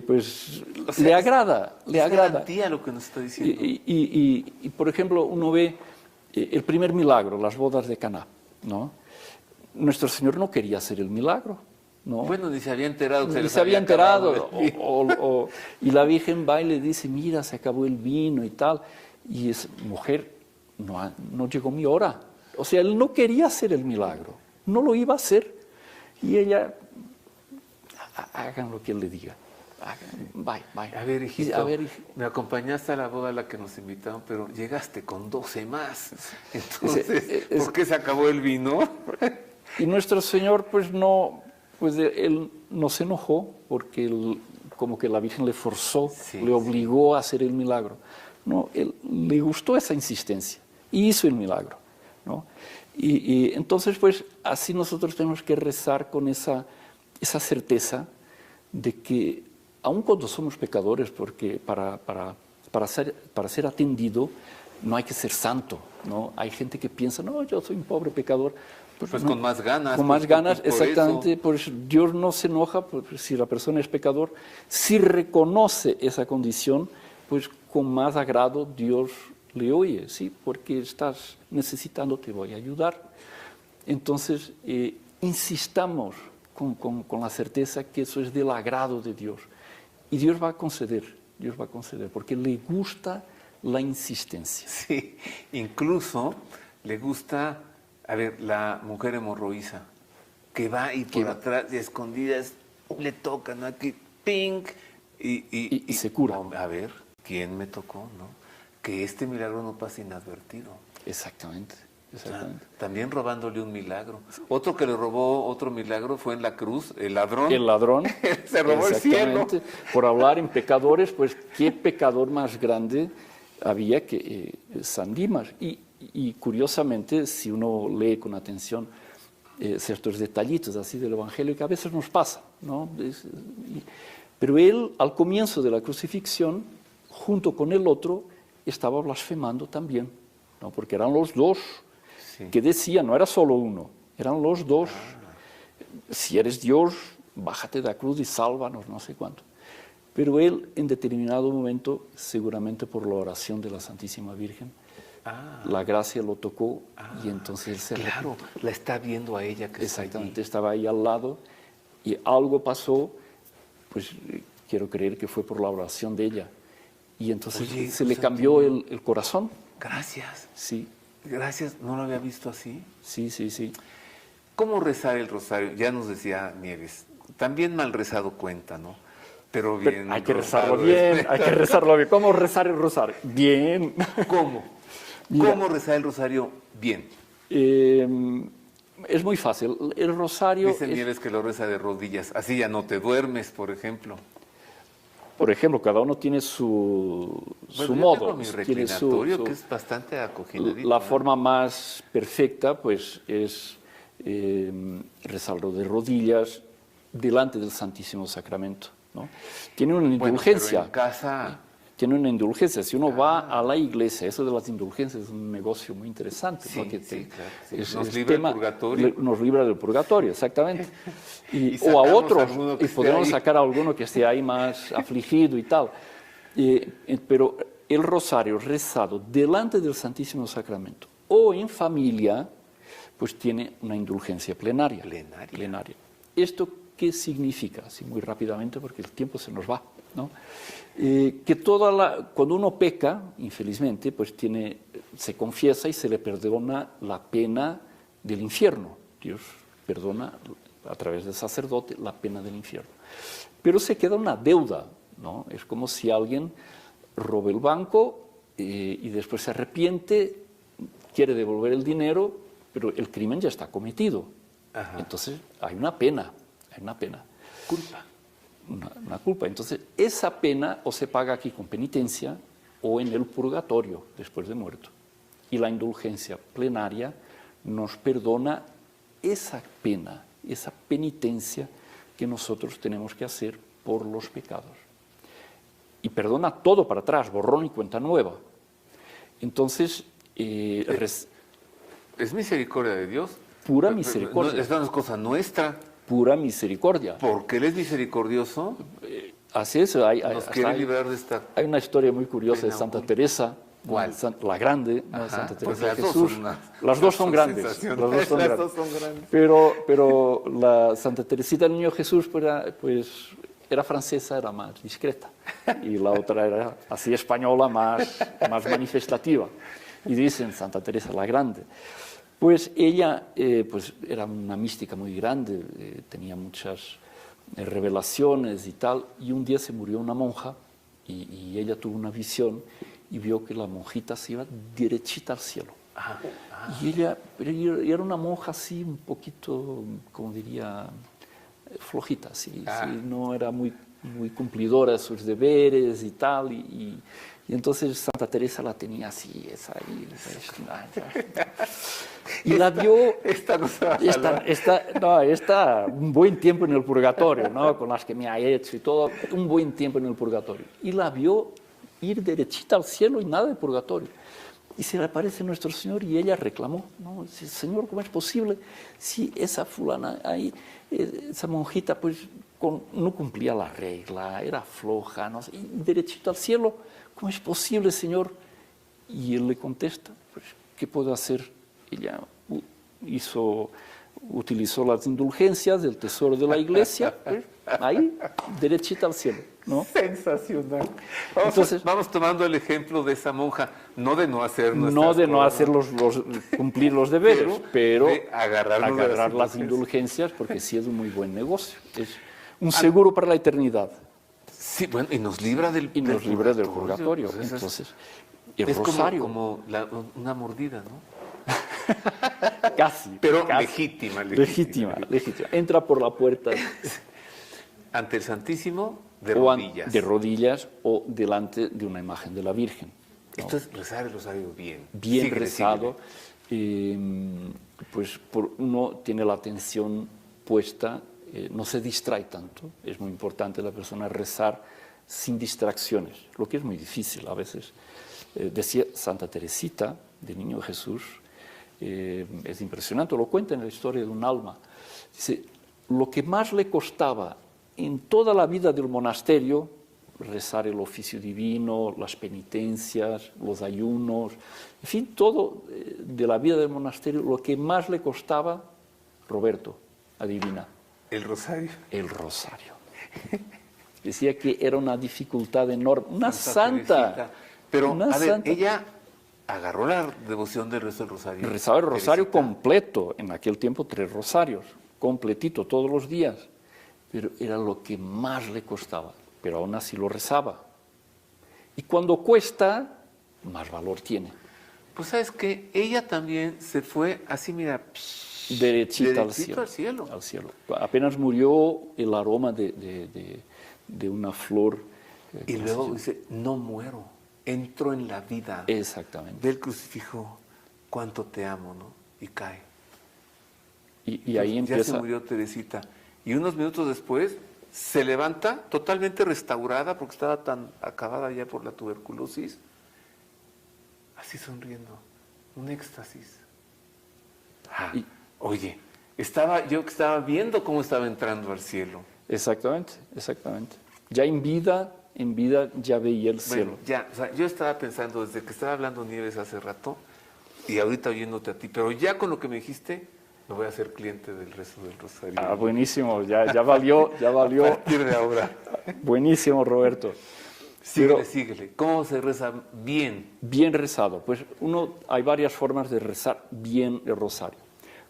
pues o sea, le agrada. Garantía lo que nos está diciendo. Y, por ejemplo, uno ve el primer milagro, las bodas de Caná, ¿no? Nuestro Señor no quería hacer el milagro. No. Bueno, ni se había enterado. Ni se había enterado. Y la Virgen va y le dice, mira, se acabó el vino y tal. Y es, mujer, no llegó mi hora. O sea, él no quería hacer el milagro. No lo iba a hacer. Y ella, hagan lo que él le diga. Bye. A ver, hijito, me acompañaste a la boda a la que nos invitaron, pero llegaste con 12 más. Entonces, ¿por qué se acabó el vino? Y nuestro Señor, pues no... Pues él no se enojó porque como que la Virgen le forzó, le obligó a hacer el milagro. No, él le gustó esa insistencia y hizo el milagro, ¿no? Y entonces, pues así nosotros tenemos que rezar con esa certeza de que, aun cuando somos pecadores, porque para ser atendido no hay que ser santo, ¿no? Hay gente que piensa, no, yo soy un pobre pecador. Pues no, con más ganas. Con más ganas, exactamente. Pues Dios no se enoja si la persona es pecador. Si reconoce esa condición, pues con más agrado Dios le oye, ¿sí? Porque estás necesitando, te voy a ayudar. Entonces, insistamos con la certeza que eso es del agrado de Dios. Y Dios va a conceder, porque le gusta la insistencia. Sí, incluso le gusta... A ver, la mujer hemorroísa, que va y por atrás, y escondidas, le tocan aquí, ¡ping! Y se cura. A ver, ¿quién me tocó, no? Que este milagro no pase inadvertido. Exactamente. exactamente. También robándole un milagro. Otro que le robó otro milagro fue en la cruz, el ladrón. El ladrón. Se robó el cielo. Por hablar en pecadores, pues qué pecador más grande había que San Dimas. Y curiosamente, si uno lee con atención ciertos detallitos así del Evangelio, que a veces nos pasa, ¿no? Pero él, al comienzo de la crucifixión, junto con el otro, estaba blasfemando también, ¿no? Porque eran los dos que decían, no era solo uno, eran los dos. Si eres Dios, bájate de la cruz y sálvanos, no sé cuánto. Pero él, en determinado momento, seguramente por la oración de la Santísima Virgen, la gracia lo tocó y entonces él se Claro, la está viendo a ella que exactamente, estaba ahí al lado y algo pasó, pues quiero creer que fue por la oración de ella. Y entonces se le cambió el corazón. Gracias. Sí. Gracias, no lo había visto así. Sí, sí, sí. ¿Cómo rezar el rosario? Ya nos decía Nieves, también mal rezado cuenta, ¿no? Pero bien. Hay que rezarlo bien, hay que rezarlo bien. ¿Cómo rezar el rosario? Bien. ¿Cómo? Mira, ¿Cómo rezar el rosario bien? Es muy fácil. El rosario... Dice Nieves que lo reza de rodillas. Así ya no te duermes, por ejemplo. Por ejemplo, cada uno tiene su Bueno, yo modo. tengo mi Tiene reclinatorio, que es bastante acogidadito. La forma más perfecta, pues, es rezarlo de rodillas delante del Santísimo Sacramento, ¿no? Tiene una indulgencia. Bueno, pero en casa... Tiene una indulgencia. Si uno va a la iglesia, eso de las indulgencias es un negocio muy interesante. Sí, ¿no? Que sí, claro. Sí. Nos libra del purgatorio. Nos libra del purgatorio, exactamente. Y o a otros, y podemos sacar a alguno que esté ahí más afligido y tal. Pero el rosario rezado delante del Santísimo Sacramento o en familia, pues tiene una indulgencia plenaria. Plenaria. ¿Esto qué significa? Así muy rápidamente, porque el tiempo se nos va, ¿no? Que cuando uno peca, infelizmente, pues se confiesa y se le perdona la pena del infierno. Dios perdona a través del sacerdote la pena del infierno. Pero se queda una deuda, ¿no? Es como si alguien roba el banco y después se arrepiente, quiere devolver el dinero, pero el crimen ya está cometido. Ajá. Entonces hay una pena. Culpa. Una culpa. Entonces, esa pena o se paga aquí con penitencia o en el purgatorio, después de muerto. Y la indulgencia plenaria nos perdona esa pena, esa penitencia que nosotros tenemos que hacer por los pecados. Y perdona todo para atrás, borrón y cuenta nueva. Entonces, ¿es misericordia de Dios? Pura misericordia. Esta no es cosa nuestra. Pura misericordia. Porque Él es misericordioso. Así es. Nos quiere librar de esta... Hay una historia muy curiosa de Santa Teresa. ¿Cuál? La grande, ¿no? Santa Teresa pues de Jesús. Las dos son grandes. Las dos son grandes. Pero la Santa Teresita del Niño Jesús pues, era francesa, era más discreta. Y la otra era así española, más manifestativa. Y dicen Santa Teresa la Grande. Pues ella pues era una mística muy grande, tenía muchas revelaciones y tal, y un día se murió una monja y ella tuvo una visión y vio que la monjita se iba derechita al cielo. Y ella era una monja así un poquito, como diría, flojita, así, no era muy cumplidora de sus deberes y tal, y entonces Santa Teresa la tenía así, esa ahí. Y la vio, está un buen tiempo en el purgatorio, ¿no? Con las que me ha hecho y todo, un buen tiempo en el purgatorio. Y la vio ir derechita al cielo y nada de purgatorio. Y se le aparece nuestro Señor y ella reclamó, ¿no? Dice, Señor, ¿cómo es posible si esa fulana ahí, esa monjita, pues no cumplía la regla, era floja, no sé, y derechito al cielo? ¿Cómo es posible, Señor? Y él le contesta, pues, ¿qué puedo hacer? Ella utilizó las indulgencias del tesoro de la iglesia, pues, ahí, derechita al cielo, ¿no? Sensacional. Entonces, vamos tomando el ejemplo de esa monja, no de no hacer cumplir los deberes, pero de agarrar las indulgencias, porque sí es un muy buen negocio. Es un seguro para la eternidad. Sí, bueno, y nos libra del purgatorio. Pues entonces, el es rosario. como una mordida, ¿no? Casi. Pero casi. legítima. Entra por la puerta. Ante el Santísimo, de o rodillas. de rodillas o delante de una imagen de la Virgen. ¿no? Esto es rezar el rosario bien. Bien Síguele, rezado. Pues uno tiene la atención puesta, no se distrae tanto. Es muy importante la persona rezar sin distracciones, lo que es muy difícil a veces. Decía Santa Teresita, del Niño Jesús, es impresionante, lo cuenta en la historia de un alma. Dice, lo que más le costaba en toda la vida del monasterio, rezar el oficio divino, las penitencias, los ayunos, en fin, todo de la vida del monasterio, lo que más le costaba, Roberto, adivina. El rosario. El rosario. Decía que era una dificultad enorme, una Santa santa. Pero, una a ver, santa. ella agarró la devoción del rezo del rosario. Rezaba el rosario Teresita. completo, en aquel tiempo 3 rosarios, completito, todos los días. Pero era lo que más le costaba, pero aún así lo rezaba. Y cuando cuesta, más valor tiene. Pues sabes que ella también se fue así, mira, Derechita al derechito cielo. al cielo. Apenas murió el aroma de una flor. Y luego dice, no muero, entro en la vida. Exactamente. Del crucifijo, cuánto te amo, ¿no? Y cae. Y ahí Ya empieza. se murió Teresita. Y unos minutos después se levanta totalmente restaurada porque estaba tan acabada ya por la tuberculosis. Así sonriendo. Un éxtasis. Oye, yo estaba viendo cómo estaba entrando al cielo. Exactamente. Ya en vida ya veía el cielo. Bueno, ya, o sea, yo estaba pensando desde que estaba hablando Nieves hace rato y ahorita oyéndote a ti, pero ya con lo que me dijiste, me voy a hacer cliente del rezo del rosario. Buenísimo, ya valió. A partir de ahora. Buenísimo, Roberto. Síguele. ¿Cómo se reza bien? Bien rezado. Pues hay varias formas de rezar bien el rosario.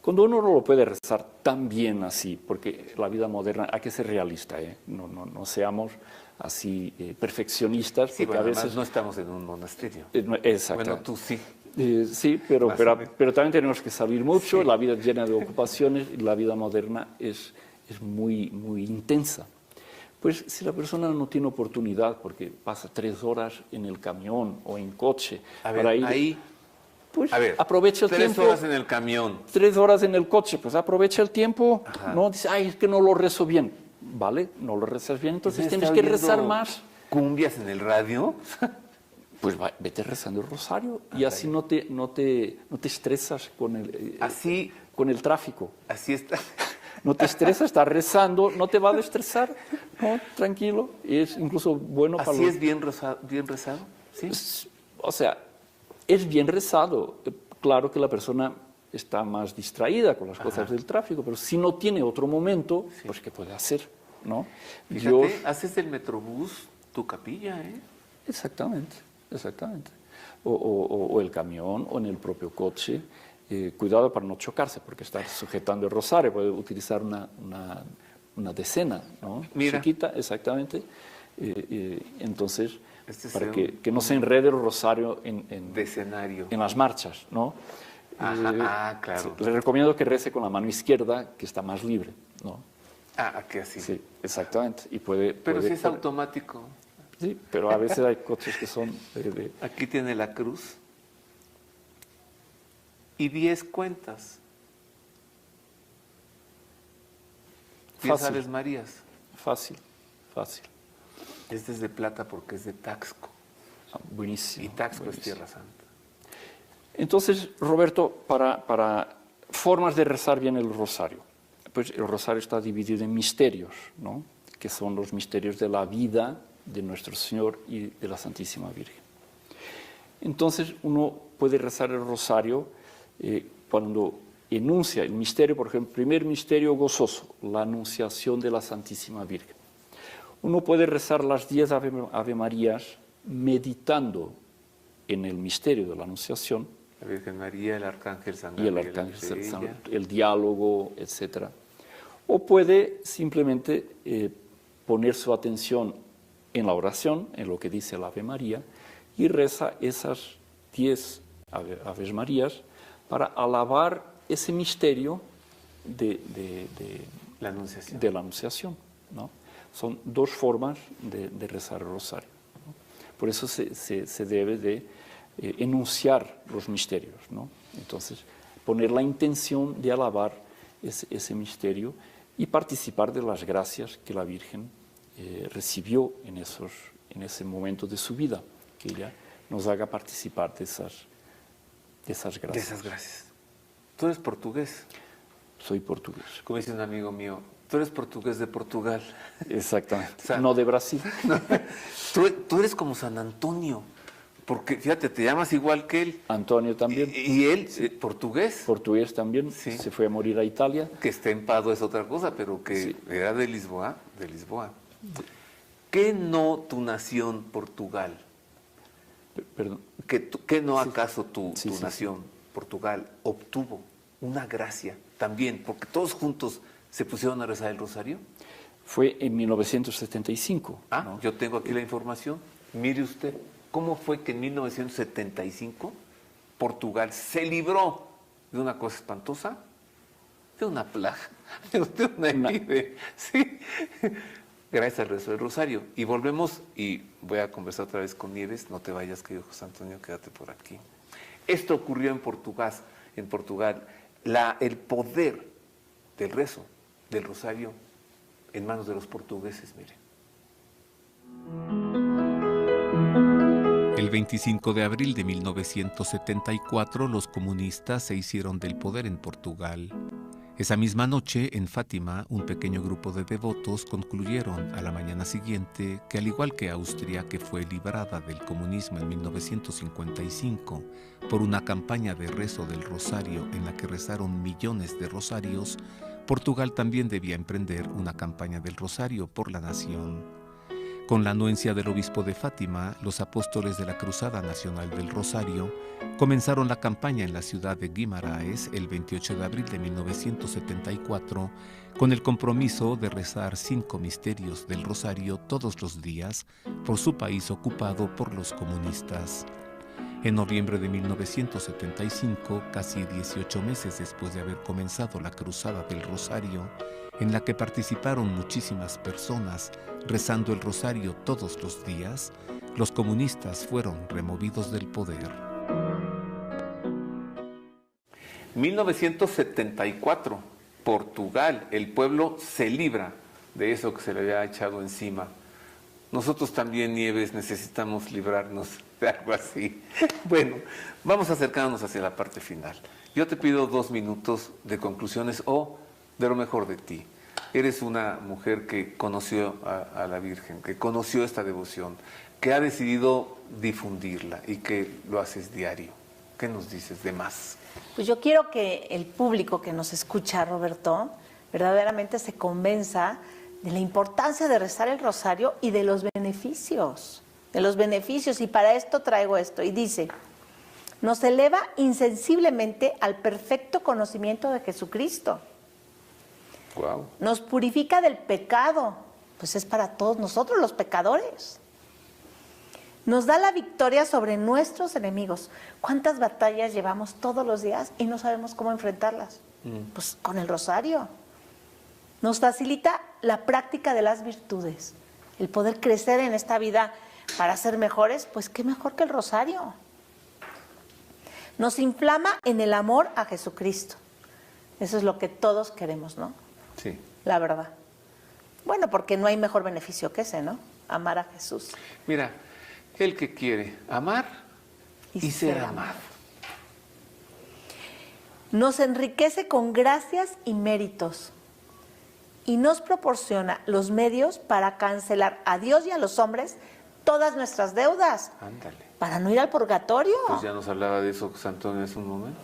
Cuando uno no lo puede rezar tan bien así, porque la vida moderna hay que ser realista, no seamos así perfeccionistas, Sí, porque bueno, a veces no estamos en un monasterio. Exactamente. Bueno, tú sí. Sí, pero también tenemos que salir mucho, Sí. La vida es llena de ocupaciones y la vida moderna es muy, muy intensa. Pues si la persona no tiene oportunidad, porque pasa 3 horas en el camión o en coche, A ver, para ir, ahí, pues a ver, aprovecha el 3 tiempo. horas en el camión. 3 horas en el coche, pues aprovecha el tiempo, Ajá. no dice, ay, es que no lo rezo bien. Vale, no lo rezas bien, entonces ¿Está tienes que oyendo rezar más. ¿Cumbias en el radio? Pues vete rezando el rosario y así no te estresas con el tráfico. Así está. No te estresas, estás rezando, no te va a estresar, no, tranquilo. Y es incluso bueno para ¿Así los... es bien rezado? ¿Sí? O sea, es bien rezado. Claro que la persona está más distraída con las cosas del tráfico, pero si no tiene otro momento, pues ¿qué puede hacer? ¿No? Fíjate, haces del Metrobús tu capilla, ¿eh? Exactamente. O el camión o en el propio coche. Cuidado para no chocarse, porque está sujetando el rosario, puede utilizar una decena, ¿no? Mira. Chiquita, exactamente. Entonces, para es que no se enrede el rosario Decenario. en las marchas, ¿no? Claro. Le recomiendo que rece con la mano izquierda, que está más libre, ¿no? Que así. Sí, exactamente. Y Pero si es automático. Sí, pero a veces hay coches que son Aquí tiene la cruz. Y 10 cuentas. 10 Fácil. Aves Marías. Fácil. Este es de plata porque es de Taxco. Buenísimo. Y Taxco buenísimo. es Tierra Santa. Entonces, Roberto, para formas de rezar bien el rosario, pues el rosario está dividido en misterios, ¿no? Que son los misterios de la vida de nuestro Señor y de la Santísima Virgen. Entonces, uno puede rezar el rosario cuando enuncia el misterio, por ejemplo, el primer misterio gozoso, la anunciación de la Santísima Virgen. Uno puede rezar las 10 Ave Marías meditando en el misterio de la anunciación, La Virgen María, el Arcángel San y el Gabriel, arcángel, el diálogo, etc. O puede simplemente poner su atención en la oración, en lo que dice el Ave María, y reza esas 10 Aves Marías para alabar ese misterio de La Anunciación. de la Anunciación, ¿no? Son dos formas de rezar el rosario, ¿no? Por eso se debe de enunciar los misterios, ¿no? Entonces, poner la intención de alabar ese misterio y participar de las gracias que la Virgen recibió en ese momento de su vida, que ella nos haga participar de esas gracias. De esas gracias. Tú eres portugués. Soy portugués. Como dice un amigo mío, tú eres portugués de Portugal. Exactamente. O sea, no de Brasil. No, tú eres como San Antonio, porque fíjate, te llamas igual que él. Antonio también. Y él, portugués. Portugués también. Sí. Se fue a morir a Italia. Que esté en Padua es otra cosa, pero que Sí. era de Lisboa, de Lisboa. ¿Qué no tu nación, Portugal? Perdón. ¿Qué no acaso tu Sí, sí, nación, Portugal, obtuvo una gracia también? Porque todos juntos se pusieron a rezar el rosario. Fue en 1975. Ah, ¿no? yo tengo aquí la información. Mire usted, ¿cómo fue que en 1975 Portugal se libró de una cosa espantosa? De una plaga, de una epidemia. Sí. Gracias al rezo del rosario. Y volvemos, y voy a conversar otra vez con Nieves. No te vayas, querido José Antonio, quédate por aquí. Esto ocurrió en Portugal. El poder del rezo del rosario en manos de los portugueses, miren. El 25 de abril de 1974, los comunistas se hicieron del poder en Portugal. Esa misma noche, en Fátima, un pequeño grupo de devotos concluyeron a la mañana siguiente que, al igual que Austria, que fue librada del comunismo en 1955 por una campaña de rezo del rosario en la que rezaron millones de rosarios, Portugal también debía emprender una campaña del rosario por la nación. Con la anuencia del obispo de Fátima, los apóstoles de la Cruzada Nacional del Rosario comenzaron la campaña en la ciudad de Guimarães el 28 de abril de 1974 con el compromiso de rezar 5 misterios del Rosario todos los días por su país ocupado por los comunistas. En noviembre de 1975, casi 18 meses después de haber comenzado la Cruzada del Rosario, en la que participaron muchísimas personas rezando el rosario todos los días, los comunistas fueron removidos del poder. 1974, Portugal, el pueblo se libra de eso que se le había echado encima. Nosotros también, Nieves, necesitamos librarnos de algo así. Bueno, vamos acercándonos hacia la parte final. Yo te pido 2 minutos de conclusiones o de lo mejor de ti. Eres una mujer que conoció a la Virgen, que conoció esta devoción, que ha decidido difundirla y que lo haces diario. ¿Qué nos dices de más? Pues yo quiero que el público que nos escucha, Roberto, verdaderamente se convenza de la importancia de rezar el rosario y de los beneficios. Y para esto traigo esto. Y dice, nos eleva insensiblemente al perfecto conocimiento de Jesucristo. Wow. Nos purifica del pecado, pues es para todos nosotros los pecadores. Nos da la victoria sobre nuestros enemigos. ¿Cuántas batallas llevamos todos los días y no sabemos cómo enfrentarlas? Pues con el rosario. Nos facilita la práctica de las virtudes, el poder crecer en esta vida para ser mejores, pues qué mejor que el rosario. Nos inflama en el amor a Jesucristo. Eso es lo que todos queremos, ¿no? Sí. La verdad. Bueno, porque no hay mejor beneficio que ese, ¿no? Amar a Jesús. Mira, el que quiere amar y ser amado. Nos enriquece con gracias y méritos y nos proporciona los medios para cancelar a Dios y a los hombres todas nuestras deudas. Ándale. Para no ir al purgatorio. Pues ya nos hablaba de eso José Antonio hace un momento.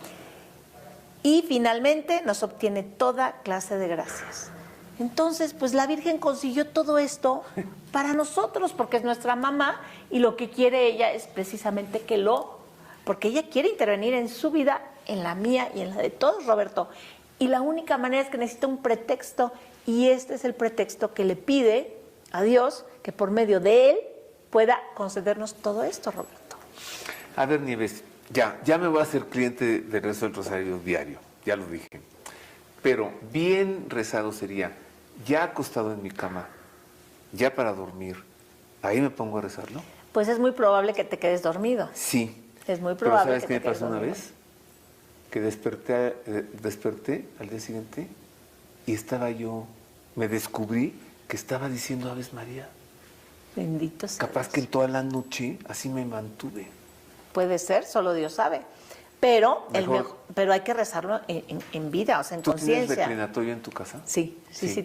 Y finalmente nos obtiene toda clase de gracias. Entonces, pues la Virgen consiguió todo esto para nosotros, porque es nuestra mamá y lo que quiere ella es precisamente porque ella quiere intervenir en su vida, en la mía y en la de todos, Roberto. Y la única manera es que necesita un pretexto, y este es el pretexto que le pide a Dios, que por medio de él pueda concedernos todo esto, Roberto. A ver, Nieves, Ya me voy a hacer cliente del rezo del rosario diario, ya lo dije. Pero bien rezado sería, ya acostado en mi cama, ya para dormir, ahí me pongo a rezarlo. Pues es muy probable que te quedes dormido. Sí. Es muy Pero probable ¿sabes que qué me te quedes pasó una dormido. vez? Que desperté al día siguiente y estaba yo, me descubrí que estaba diciendo Aves María. Bendito sea Capaz Dios. que en toda la noche así me mantuve. Puede ser, solo Dios sabe. Pero, Mejor. pero hay que rezarlo en vida, o sea, en ¿Tú tienes conciencia. reclinatorio en tu casa? Sí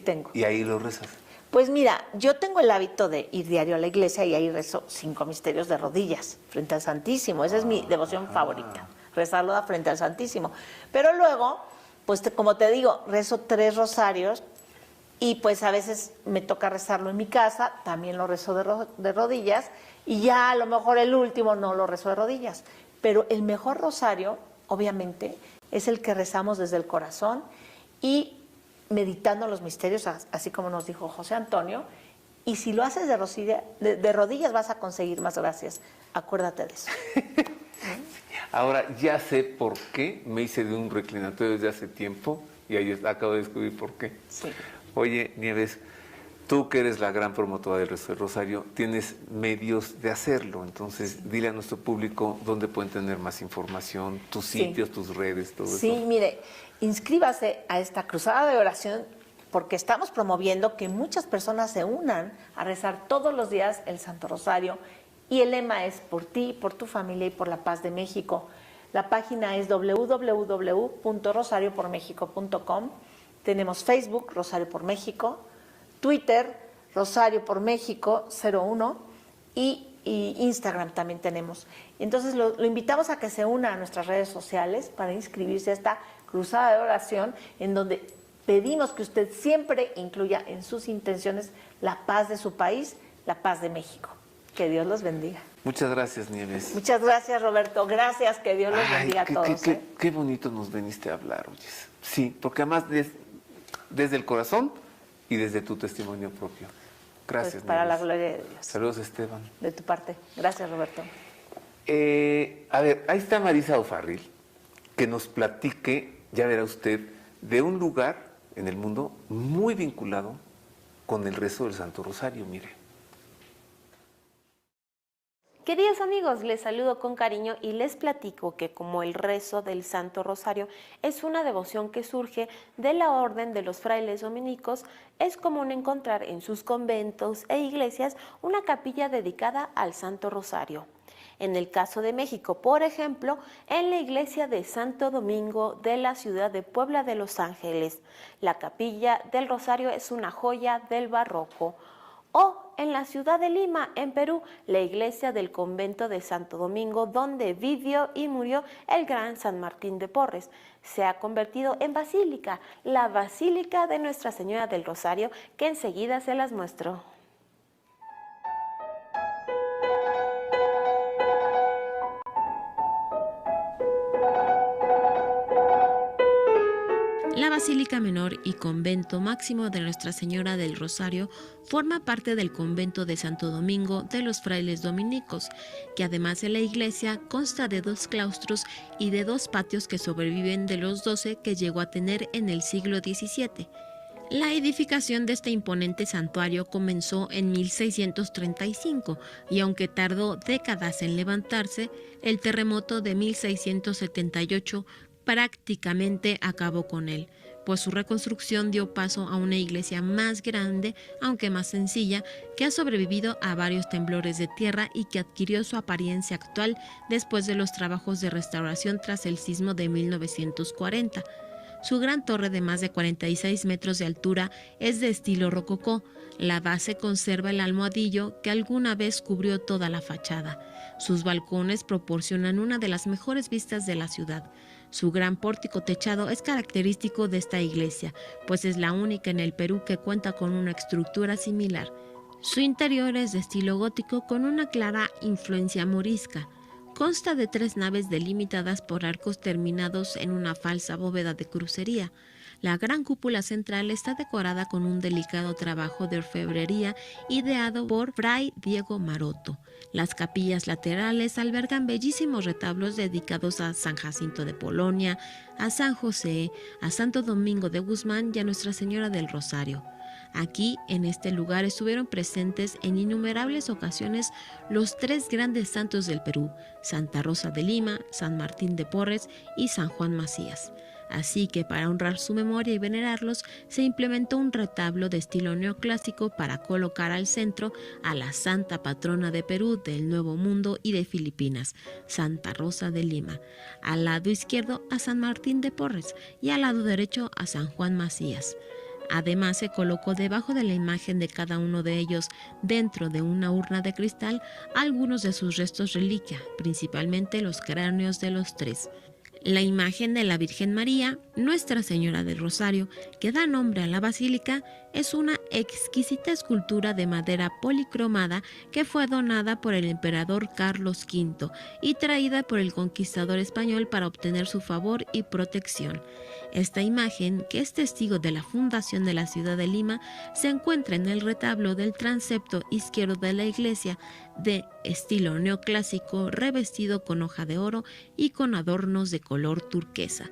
tengo. Y ahí lo rezas. Pues mira, yo tengo el hábito de ir diario a la iglesia y ahí rezo 5 misterios de rodillas frente al Santísimo. Esa es mi devoción favorita, rezarlo frente al Santísimo. Pero luego, pues como te digo, rezo 3 rosarios y pues a veces me toca rezarlo en mi casa, también lo rezo de rodillas y ya a lo mejor el último no lo rezo de rodillas. Pero el mejor rosario, obviamente, es el que rezamos desde el corazón y meditando los misterios, así como nos dijo José Antonio, y si lo haces de rodillas vas a conseguir más gracias. Acuérdate de eso. Ahora ya sé por qué me hice de un reclinatorio desde hace tiempo y ahí acabo de descubrir por qué. Sí. Oye, Nieves, tú que eres la gran promotora del rezo del rosario, tienes medios de hacerlo. Entonces, dile a nuestro público dónde pueden tener más información, tus sitios, tus redes, todo eso. Sí, mire, inscríbase a esta cruzada de oración porque estamos promoviendo que muchas personas se unan a rezar todos los días el Santo Rosario y el lema es por ti, por tu familia y por la paz de México. La página es www.rosariopormexico.com. Tenemos Facebook, Rosario por México, Twitter, Rosario por México 01 y Instagram también tenemos. Entonces lo invitamos a que se una a nuestras redes sociales para inscribirse a esta cruzada de oración en donde pedimos que usted siempre incluya en sus intenciones la paz de su país, la paz de México. Que Dios los bendiga. Muchas gracias, Nieves. Muchas gracias, Roberto. Gracias, que Dios los bendiga a todos. Qué bonito nos veniste a hablar, oyes. Sí, porque además desde el corazón y desde tu testimonio propio. Gracias, Pues para Nieves. la gloria de Dios. Saludos, Esteban. De tu parte. Gracias, Roberto. A ver, ahí está Marisa O'Farrill, que nos platique, ya verá usted, de un lugar en el mundo muy vinculado con el rezo del Santo Rosario, mire. Queridos amigos, les saludo con cariño y les platico que como el rezo del Santo Rosario es una devoción que surge de la orden de los frailes dominicos, es común encontrar en sus conventos e iglesias una capilla dedicada al Santo Rosario. En el caso de México, por ejemplo, en la iglesia de Santo Domingo de la ciudad de Puebla de Los Ángeles, la capilla del Rosario es una joya del barroco. O en la ciudad de Lima, en Perú, la iglesia del convento de Santo Domingo, donde vivió y murió el gran San Martín de Porres, se ha convertido en basílica, la Basílica de Nuestra Señora del Rosario, que enseguida se las muestro. La Basílica Menor y Convento Máximo de Nuestra Señora del Rosario forma parte del convento de Santo Domingo de los frailes dominicos, que además de la iglesia consta de 2 claustros y de 2 patios que sobreviven de los 12 que llegó a tener en el siglo XVII. La edificación de este imponente santuario comenzó en 1635 y aunque tardó décadas en levantarse, el terremoto de 1678 prácticamente acabó con él, pues su reconstrucción dio paso a una iglesia más grande, aunque más sencilla, que ha sobrevivido a varios temblores de tierra y que adquirió su apariencia actual después de los trabajos de restauración tras el sismo de 1940. Su gran torre de más de 46 metros de altura es de estilo rococó. La base conserva el almohadillo que alguna vez cubrió toda la fachada. Sus balcones proporcionan una de las mejores vistas de la ciudad. Su gran pórtico techado es característico de esta iglesia, pues es la única en el Perú que cuenta con una estructura similar. Su interior es de estilo gótico con una clara influencia morisca. Consta de 3 naves delimitadas por arcos terminados en una falsa bóveda de crucería. La gran cúpula central está decorada con un delicado trabajo de orfebrería ideado por Fray Diego Maroto. Las capillas laterales albergan bellísimos retablos dedicados a San Jacinto de Polonia, a San José, a Santo Domingo de Guzmán y a Nuestra Señora del Rosario. Aquí, en este lugar, estuvieron presentes en innumerables ocasiones los tres grandes santos del Perú, Santa Rosa de Lima, San Martín de Porres y San Juan Macías. Así que para honrar su memoria y venerarlos, se implementó un retablo de estilo neoclásico para colocar al centro a la santa patrona de Perú, del Nuevo Mundo y de Filipinas, Santa Rosa de Lima, al lado izquierdo a San Martín de Porres y al lado derecho a San Juan Macías. Además, se colocó debajo de la imagen de cada uno de ellos, dentro de una urna de cristal, algunos de sus restos reliquia, principalmente los cráneos de los tres. La imagen de la Virgen María, Nuestra Señora del Rosario, que da nombre a la basílica, es una exquisita escultura de madera policromada que fue donada por el emperador Carlos V y traída por el conquistador español para obtener su favor y protección. Esta imagen, que es testigo de la fundación de la ciudad de Lima, se encuentra en el retablo del transepto izquierdo de la iglesia, de estilo neoclásico, revestido con hoja de oro y con adornos de color turquesa.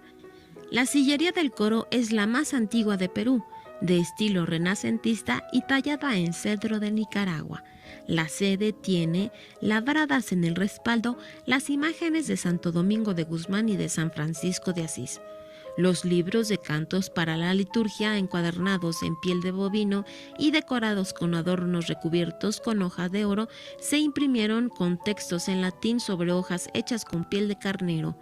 La sillería del coro es la más antigua de Perú, de estilo renacentista y tallada en cedro de Nicaragua. La sede tiene, labradas en el respaldo, las imágenes de Santo Domingo de Guzmán y de San Francisco de Asís. Los libros de cantos para la liturgia, encuadernados en piel de bovino y decorados con adornos recubiertos con hojas de oro, se imprimieron con textos en latín sobre hojas hechas con piel de carnero.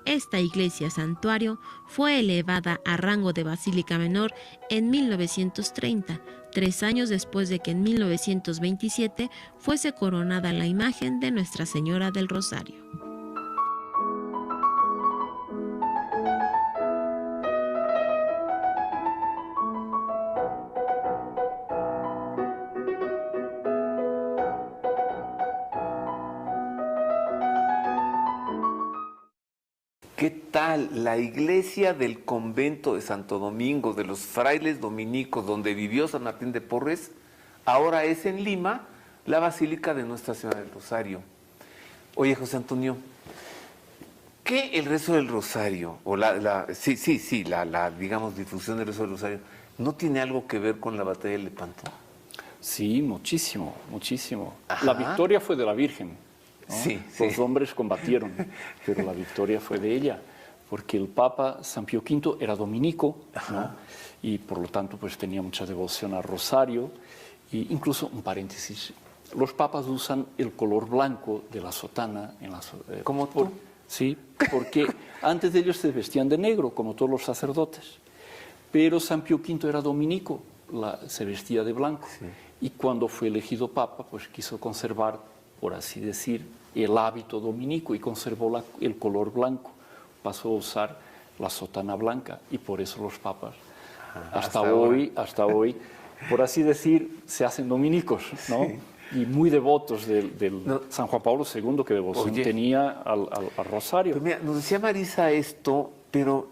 Esta iglesia santuario fue elevada a rango de basílica menor en 1930, 3 años después de que en 1927 fuese coronada la imagen de Nuestra Señora del Rosario. ¿Qué tal la iglesia del convento de Santo Domingo, de los frailes dominicos, donde vivió San Martín de Porres? Ahora es en Lima, la Basílica de Nuestra Señora del Rosario. Oye, José Antonio, ¿qué el rezo del Rosario, o la digamos, difusión del rezo del Rosario, no tiene algo que ver con la batalla de Lepanto? Sí, muchísimo, muchísimo. Ajá. La victoria fue de la Virgen, ¿no? Sí, Los hombres combatieron, pero la victoria fue de ella, porque el Papa San Pío V era dominico, ¿no? Y por lo tanto pues tenía mucha devoción al Rosario. Y incluso, un paréntesis, los papas usan el color blanco de la sotana. ¿Como tú? Sí, porque antes de ellos se vestían de negro, como todos los sacerdotes. Pero San Pío V era dominico, se vestía de blanco. Sí. Y cuando fue elegido papa, pues quiso conservar, por así decir, el hábito dominico y conservó el color blanco. Pasó a usar la sotana blanca y por eso los papas, hasta hoy, por así decir, se hacen dominicos, ¿no? Sí. Y muy devotos del San Juan Pablo II, que devoción tenía al Rosario. Pues mira, nos decía Marisa esto, pero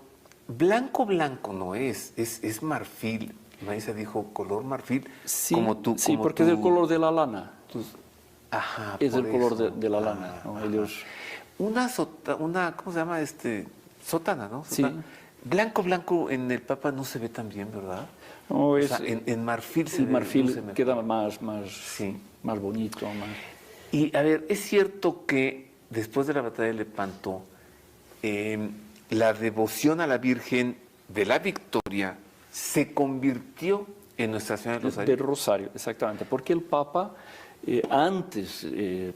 blanco no es marfil. Marisa dijo color marfil, sí, como tú. Sí, como porque es el color de la lana. Ajá, es el color de la lana, ¿no? Ellos... Una, ¿cómo se llama? Sotana, ¿no? Sotana. Sí. Blanco en el Papa no se ve tan bien, ¿verdad? No, o sea, en marfil se ve. Marfil queda más bonito. Y a ver, es cierto que después de la batalla de Lepanto, la devoción a la Virgen de la Victoria se convirtió en Nuestra Señora del Rosario. Del Rosario, exactamente, porque el Papa... antes,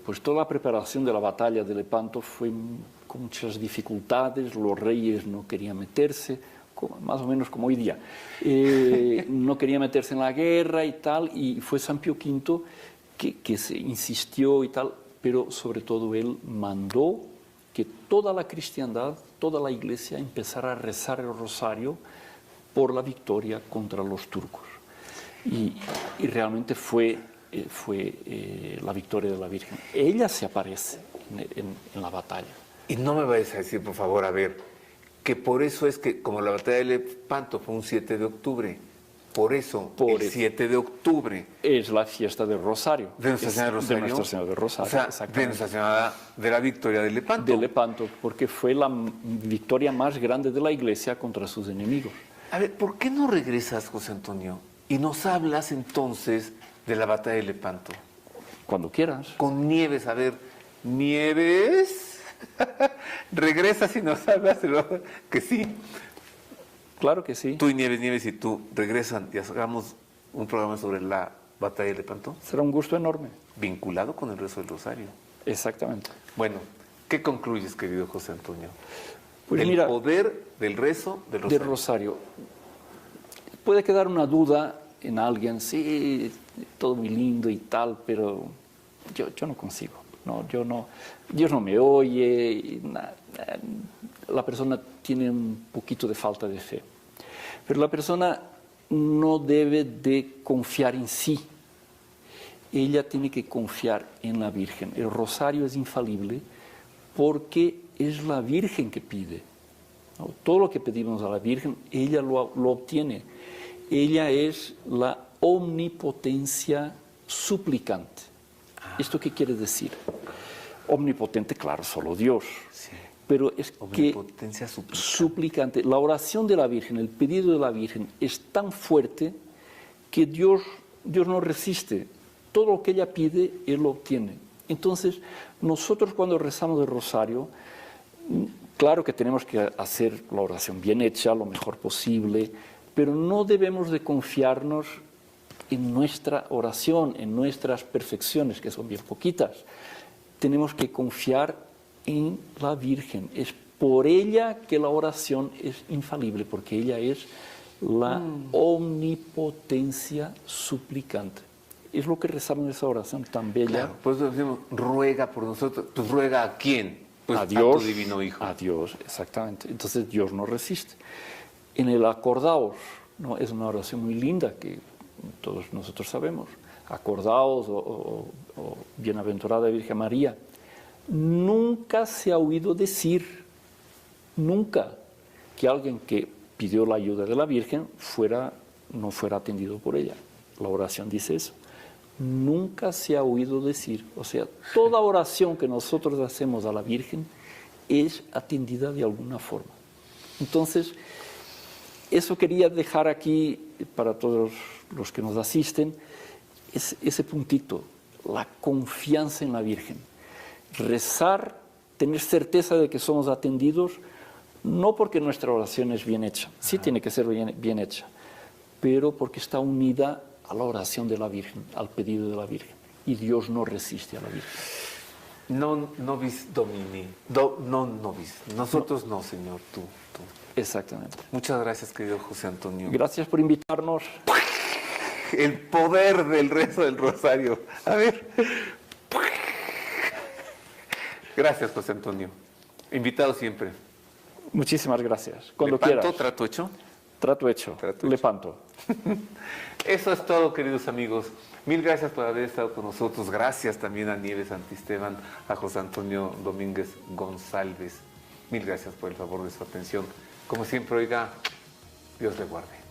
pues toda la preparación de la batalla de Lepanto fue con muchas dificultades, los reyes no querían meterse, más o menos como hoy día, no querían meterse en la guerra y tal, y fue San Pío V que se insistió y tal, pero sobre todo él mandó que toda la cristiandad, toda la iglesia empezara a rezar el rosario por la victoria contra los turcos. Y realmente fue la victoria de la Virgen. Ella se aparece en la batalla. Y no me vayas a decir, por favor, a ver, Que por eso es que, como la batalla de Lepanto fue un 7 de octubre, por eso el 7 de octubre es la fiesta del Rosario. De Nuestra Señora del Rosario. De Nuestra Señora del Rosario, O sea, de exactamente. Nuestra Señora de la Victoria de Lepanto. De Lepanto, porque fue la victoria más grande de la Iglesia contra sus enemigos. A ver, ¿por qué no regresas, José Antonio, y nos hablas entonces de la batalla de Lepanto? Cuando quieras. Con Nieves, a ver, Nieves, regresas y nos hablas, que sí. Claro que sí. Tú y Nieves y tú regresan y hagamos un programa sobre la batalla de Lepanto, Será un gusto enorme. vinculado con el rezo del Rosario. Exactamente. Bueno, ¿qué concluyes, querido José Antonio? Pues El mira, poder del rezo del Rosario. del Rosario. Puede quedar una duda en alguien, sí, todo muy lindo y tal, pero yo no consigo. No, Dios no me oye, y la persona tiene un poquito de falta de fe. Pero la persona no debe de confiar en sí. Ella tiene que confiar en la Virgen. El rosario es infalible porque es la Virgen que pide, ¿no? Todo lo que pedimos a la Virgen, ella lo obtiene. Ella es la omnipotencia suplicante. ¿Esto qué quiere decir? Omnipotente, claro, solo Dios. Sí. Pero es que Omnipotencia suplicante. La oración de la Virgen, el pedido de la Virgen es tan fuerte que Dios no resiste. Todo lo que ella pide, Él lo obtiene. Entonces, nosotros cuando rezamos el rosario, claro que tenemos que hacer la oración bien hecha, lo mejor posible, pero no debemos de confiarnos en nuestra oración, en nuestras perfecciones, que son bien poquitas. Tenemos que confiar en la Virgen. Es por ella que la oración es infalible, porque ella es la omnipotencia suplicante. Es lo que rezamos en esa oración tan bella. Claro, pues decimos, ruega por nosotros. Pues ruega a quién? Pues a Dios, a tu divino Hijo. A Dios, exactamente. Entonces Dios no resiste. En el acordaos, ¿no? Es una oración muy linda que todos nosotros sabemos. Acordaos o bienaventurada Virgen María. Nunca se ha oído decir, nunca, que alguien que pidió la ayuda de la Virgen no fuera atendido por ella. La oración dice eso. Nunca se ha oído decir, o sea, toda oración que nosotros hacemos a la Virgen es atendida de alguna forma. Entonces, eso quería dejar aquí para todos los que nos asisten, ese puntito, la confianza en la Virgen. Rezar, tener certeza de que somos atendidos, no porque nuestra oración es bien hecha, sí tiene que ser bien hecha, pero porque está unida a la oración de la Virgen, al pedido de la Virgen. Y Dios no resiste a la Virgen. Non nobis Domini. Non nobis. Nosotros no, Señor, tú. Exactamente. Muchas gracias, querido José Antonio. Gracias por invitarnos. El poder del rezo del rosario. A ver. Gracias, José Antonio. Invitado siempre. Muchísimas gracias. Cuando ¿Lepanto, quieras. trato hecho? Trato hecho. Lepanto. Eso es todo, queridos amigos. Mil gracias por haber estado con nosotros. Gracias también a Nieves Santisteban, a José Antonio Domínguez González. Mil gracias por el favor de su atención. Como siempre, oiga, Dios le guarde.